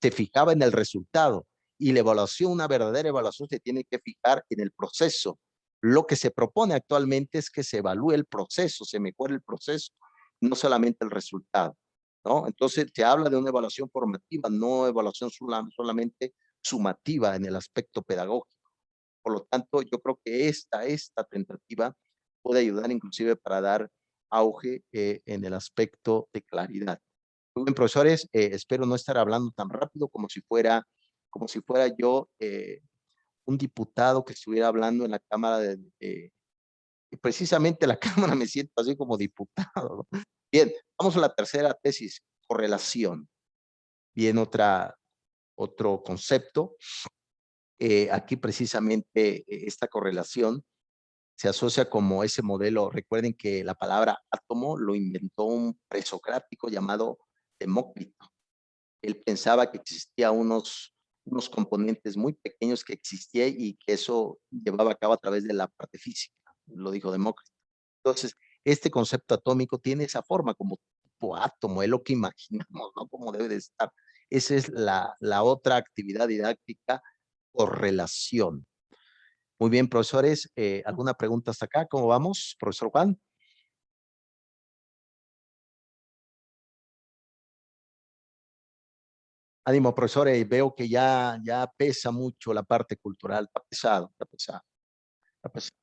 se fijaba en el resultado y la evaluación, una verdadera evaluación, se tiene que fijar en el proceso. Lo que se propone actualmente es que se evalúe el proceso, se mejore el proceso, no solamente el resultado, ¿no? Entonces se habla de una evaluación formativa, no evaluación solamente sumativa en el aspecto pedagógico. Por lo tanto, yo creo que esta tentativa puede ayudar inclusive para dar auge en el aspecto de claridad. Muy bien, profesores, espero no estar hablando tan rápido como si fuera yo un diputado que estuviera hablando en la Cámara precisamente la Cámara me siento así como diputado, ¿no? Bien, vamos a la tercera tesis, correlación. Bien, otro concepto. Aquí precisamente esta correlación se asocia como ese modelo. Recuerden que la palabra átomo lo inventó un presocrático llamado Demócrito. Él pensaba que existía unos componentes muy pequeños que existía y que eso llevaba a cabo a través de la parte física, lo dijo Demócrito. Entonces, este concepto atómico tiene esa forma como tipo átomo, es lo que imaginamos, ¿no? Como debe de estar. Esa es la otra actividad didáctica, correlación. Muy bien, profesores, ¿alguna pregunta hasta acá? ¿Cómo vamos, profesor Juan? Ánimo, profesores, veo que ya pesa mucho la parte cultural, está pesado, está pesado, está pesado.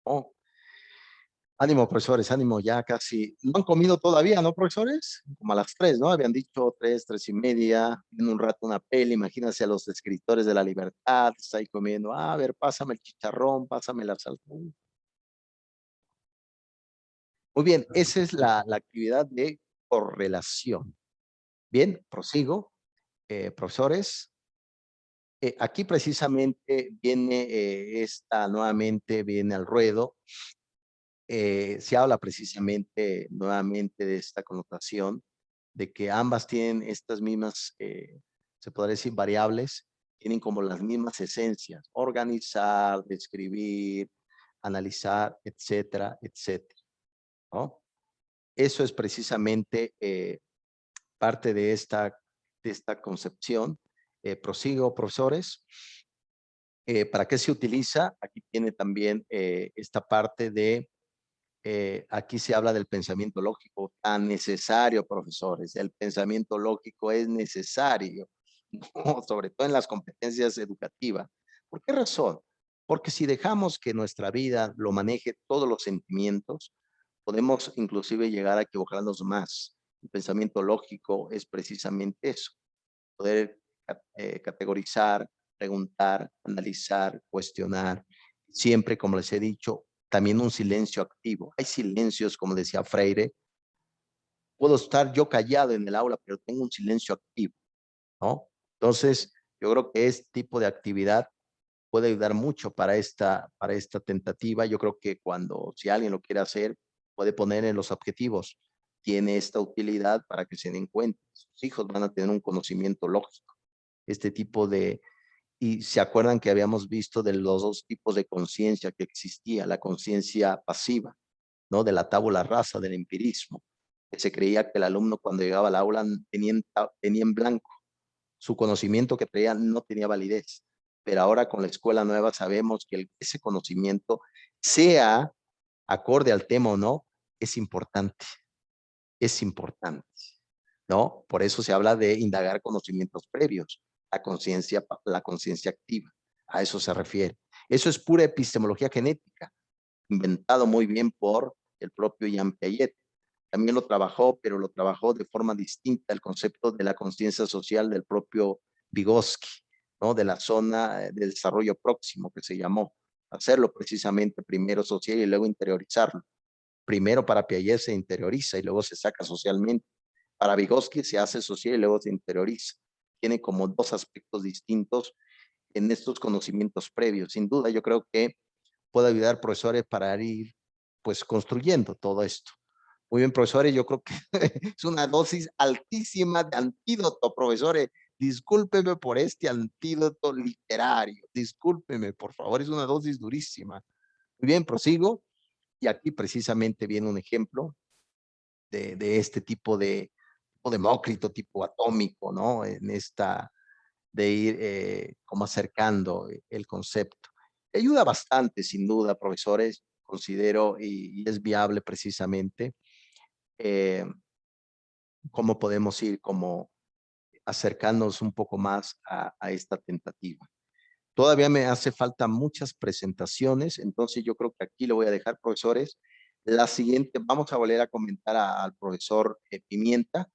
Oh, ánimo, profesores, ánimo, ya casi. ¿No han comido todavía, no, profesores? Como a las 3, ¿no? Habían dicho 3, 3:30, en un rato una peli, imagínense a los escritores de la libertad, está ahí comiendo, a ver, pásame el chicharrón, pásame la salsa. Muy bien, esa es la actividad de correlación. Bien, prosigo, profesores. Aquí precisamente viene nuevamente viene al ruedo. Se habla precisamente nuevamente de esta connotación, de que ambas tienen estas mismas, se podría decir, variables, tienen como las mismas esencias: organizar, describir, analizar, etcétera, etcétera, ¿no? Eso es precisamente parte de esta concepción. Prosigo, profesores. ¿Para qué se utiliza? Aquí tiene también esta parte de, aquí se habla del pensamiento lógico, tan necesario, profesores. El pensamiento lógico es necesario, ¿no? Sobre todo en las competencias educativas. ¿Por qué razón? Porque si dejamos que nuestra vida lo maneje todos los sentimientos, podemos inclusive llegar a equivocarnos más. El pensamiento lógico es precisamente eso, poder categorizar, preguntar, analizar, cuestionar. Siempre, como les he dicho, también un silencio activo. Hay silencios, como decía Freire, puedo estar yo callado en el aula, pero tengo un silencio activo, ¿no? Entonces, yo creo que este tipo de actividad puede ayudar mucho para esta tentativa. Yo creo que si alguien lo quiere hacer, puede poner en los objetivos, tiene esta utilidad para que se den cuenta. Sus hijos van a tener un conocimiento lógico. Este tipo y se acuerdan que habíamos visto de los dos tipos de conciencia que existía, la conciencia pasiva, ¿no? De la tabula rasa, del empirismo, que se creía que el alumno cuando llegaba al aula tenía en blanco. Su conocimiento que traía no tenía validez. Pero ahora con la escuela nueva sabemos que ese conocimiento, sea acorde al tema o no, es importante. Es importante, ¿no? Por eso se habla de indagar conocimientos previos, la conciencia activa. A eso se refiere. Eso es pura epistemología genética, inventado muy bien por el propio Jean Piaget. También lo trabajó, pero lo trabajó de forma distinta el concepto de la conciencia social del propio Vygotsky, ¿no? De la zona de desarrollo próximo que se llamó. Hacerlo precisamente primero social y luego interiorizarlo. Primero para Piaget se interioriza y luego se saca socialmente. Para Vygotsky se hace social y luego se interioriza. Tiene como dos aspectos distintos en estos conocimientos previos. Sin duda, yo creo que puede ayudar profesores para ir pues construyendo todo esto. Muy bien, profesores, yo creo que es una dosis altísima de antídoto, profesores. Discúlpeme por este antídoto literario. Discúlpeme, por favor, es una dosis durísima. Muy bien, prosigo. Y aquí precisamente viene un ejemplo de este tipo de Demócrito, tipo atómico, ¿no? En esta de ir como acercando el concepto. Ayuda bastante, sin duda, profesores, considero, y es viable precisamente cómo podemos ir como acercándonos un poco más a esta tentativa. Todavía me hace falta muchas presentaciones, entonces yo creo que aquí lo voy a dejar, profesores. La siguiente, vamos a volver a comentar al profesor Pimienta,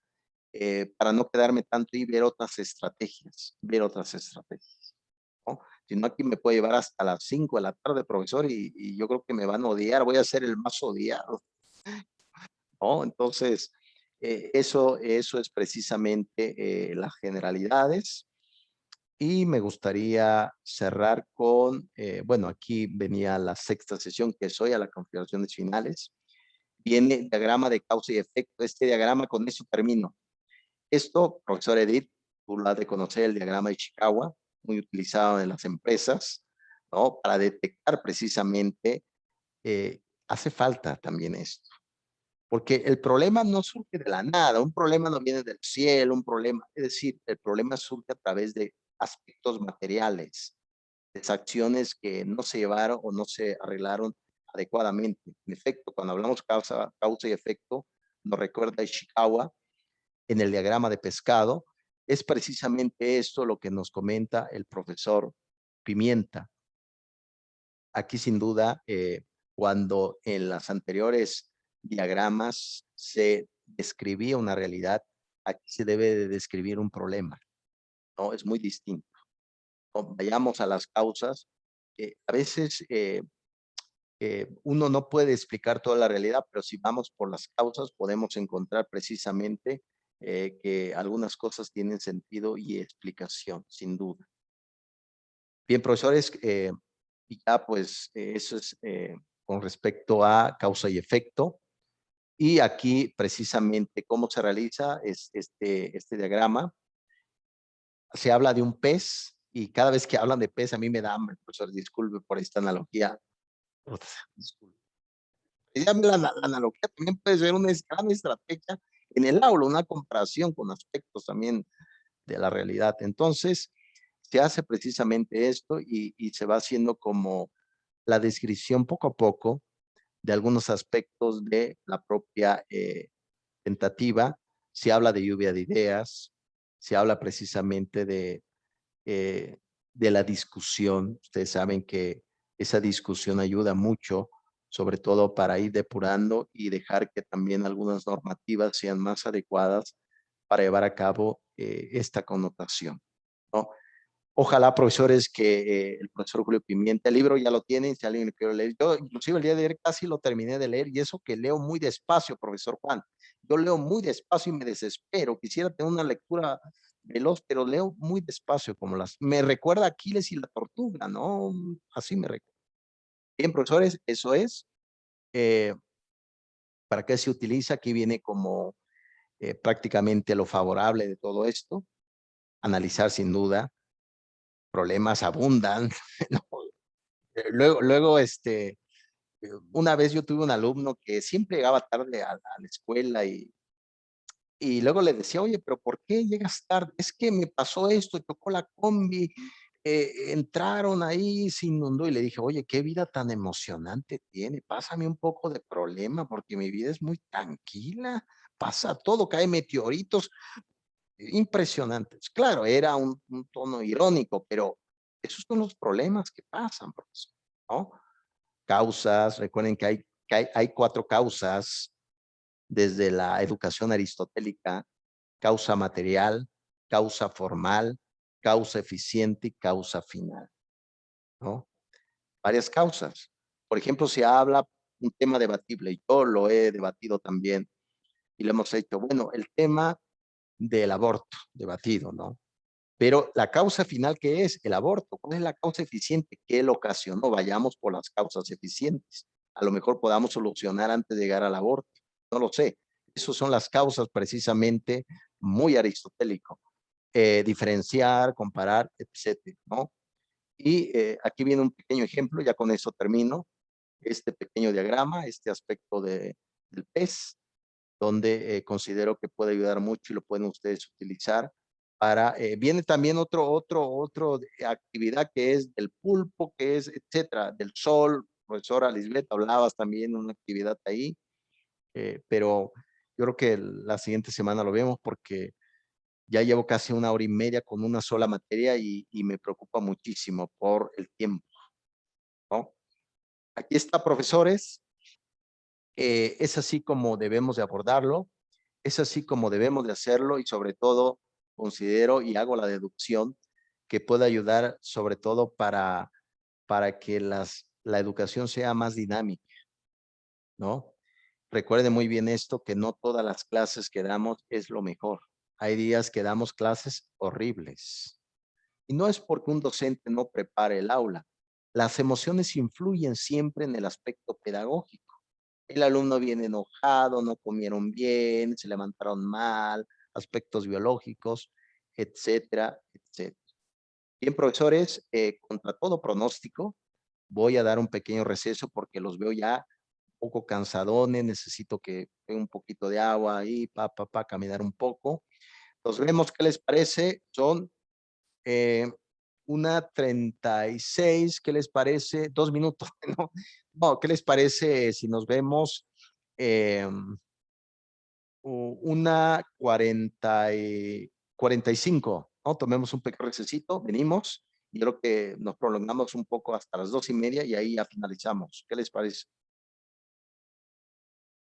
para no quedarme tanto y ver otras estrategias, ¿no? Si no, aquí me puede llevar hasta las 5 de la tarde, profesor, y yo creo que me van a odiar, voy a ser el más odiado, ¿no? Entonces, eso es precisamente las generalidades. Y me gustaría cerrar con, bueno, aquí venía la sexta sesión, que es hoy, a las configuraciones finales. Viene diagrama de causa y efecto. Este diagrama, con eso termino. Esto, profesor Edith, tú lo has de conocer, el diagrama de Ishikawa, muy utilizado en las empresas, ¿no? Para detectar precisamente, hace falta también esto. Porque el problema no surge de la nada, un problema no viene del cielo, un problema, es decir, el problema surge a través de aspectos materiales, de acciones que no se llevaron o no se arreglaron adecuadamente. En efecto, cuando hablamos causa y efecto, nos recuerda Ishikawa en el diagrama de pescado, es precisamente esto lo que nos comenta el profesor Pimienta. Aquí sin duda, cuando en las anteriores diagramas se describía una realidad, aquí se debe de describir un problema, ¿no? Es muy distinto. Vayamos a las causas. A veces uno no puede explicar toda la realidad, pero si vamos por las causas podemos encontrar precisamente que algunas cosas tienen sentido y explicación, sin duda. Bien, profesores, y ya pues eso es con respecto a causa y efecto. Y aquí precisamente cómo se realiza este diagrama. Se habla de un pez y cada vez que hablan de pez a mí me da hambre, profesor, disculpe por esta analogía. Disculpe. La analogía también puede ser una gran estrategia en el aula, una comparación con aspectos también de la realidad. Entonces, se hace precisamente esto y se va haciendo como la descripción poco a poco de algunos aspectos de la propia tentativa. Se habla de lluvia de ideas, se habla precisamente de la discusión. Ustedes saben que esa discusión ayuda mucho, sobre todo para ir depurando y dejar que también algunas normativas sean más adecuadas para llevar a cabo esta connotación, ¿no? Ojalá, profesores, que el profesor Julio Pimienta, el libro ya lo tienen, si alguien lo quiere leer. Yo, inclusive, el día de ayer casi lo terminé de leer, y eso que leo muy despacio, profesor Juan. Yo leo muy despacio y me desespero. Quisiera tener una lectura veloz, pero leo muy despacio, como me recuerda a Aquiles y la tortuga, ¿no? Así me recuerda. Bien, profesores, eso es. ¿Para qué se utiliza? Aquí viene como prácticamente lo favorable de todo esto. Analizar, sin duda. Problemas abundan, ¿no? Luego, Una vez yo tuve un alumno que siempre llegaba tarde a la escuela y luego le decía, oye, pero ¿por qué llegas tarde? Es que me pasó esto, tocó la combi, entraron ahí, se inundó y le dije, oye, qué vida tan emocionante tiene, pásame un poco de problema porque mi vida es muy tranquila, pasa todo, cae meteoritos impresionantes. Claro, era un tono irónico, pero esos son los problemas que pasan, profesor, ¿no? Causas, recuerden que hay 4 causas desde la educación aristotélica: causa material, causa formal, causa eficiente y causa final, ¿no? Varias causas. Por ejemplo, si habla un tema debatible, yo lo he debatido también y lo hemos hecho, bueno, el tema del aborto, debatido, ¿no? Pero la causa final, ¿qué es? El aborto. ¿Cuál es la causa eficiente? ¿Qué lo ocasionó? Vayamos por las causas eficientes. A lo mejor podamos solucionar antes de llegar al aborto. No lo sé. Esas son las causas precisamente muy aristotélico. Diferenciar, comparar, etcétera, ¿no? Y aquí viene un pequeño ejemplo, ya con eso termino. Este pequeño diagrama, este aspecto del pez, donde considero que puede ayudar mucho y lo pueden ustedes utilizar para, viene también otro actividad que es del pulpo, que es, etcétera, del sol. Profesora Lisbeth, hablabas también de una actividad ahí, pero yo creo que la siguiente semana lo vemos porque ya llevo casi 1 hora y media con una sola materia y me preocupa muchísimo por el tiempo, ¿no? Aquí está, profesores. Es así como debemos de abordarlo, es así como debemos de hacerlo y sobre todo considero y hago la deducción que puede ayudar sobre todo para que la educación sea más dinámica, ¿no? Recuerde muy bien esto, que no todas las clases que damos es lo mejor. Hay días que damos clases horribles. Y no es porque un docente no prepare el aula. Las emociones influyen siempre en el aspecto pedagógico. El alumno viene enojado, no comieron bien, se levantaron mal, aspectos biológicos, etcétera, etcétera. Bien, profesores, contra todo pronóstico, voy a dar un pequeño receso porque los veo ya un poco cansadones, necesito que den un poquito de agua ahí, caminar un poco. Nos vemos, ¿qué les parece? Son 1:36, ¿qué les parece? 2 minutos, ¿no? No, ¿qué les parece si nos vemos 1:45, ¿no? Tomemos un pequeño recesito, venimos, y creo que nos prolongamos un poco hasta las 2:30 y ahí ya finalizamos. ¿Qué les parece?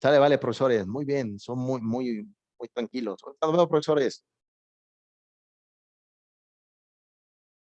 Sale, vale, profesores, muy bien, son muy tranquilos. Hasta luego, profesores.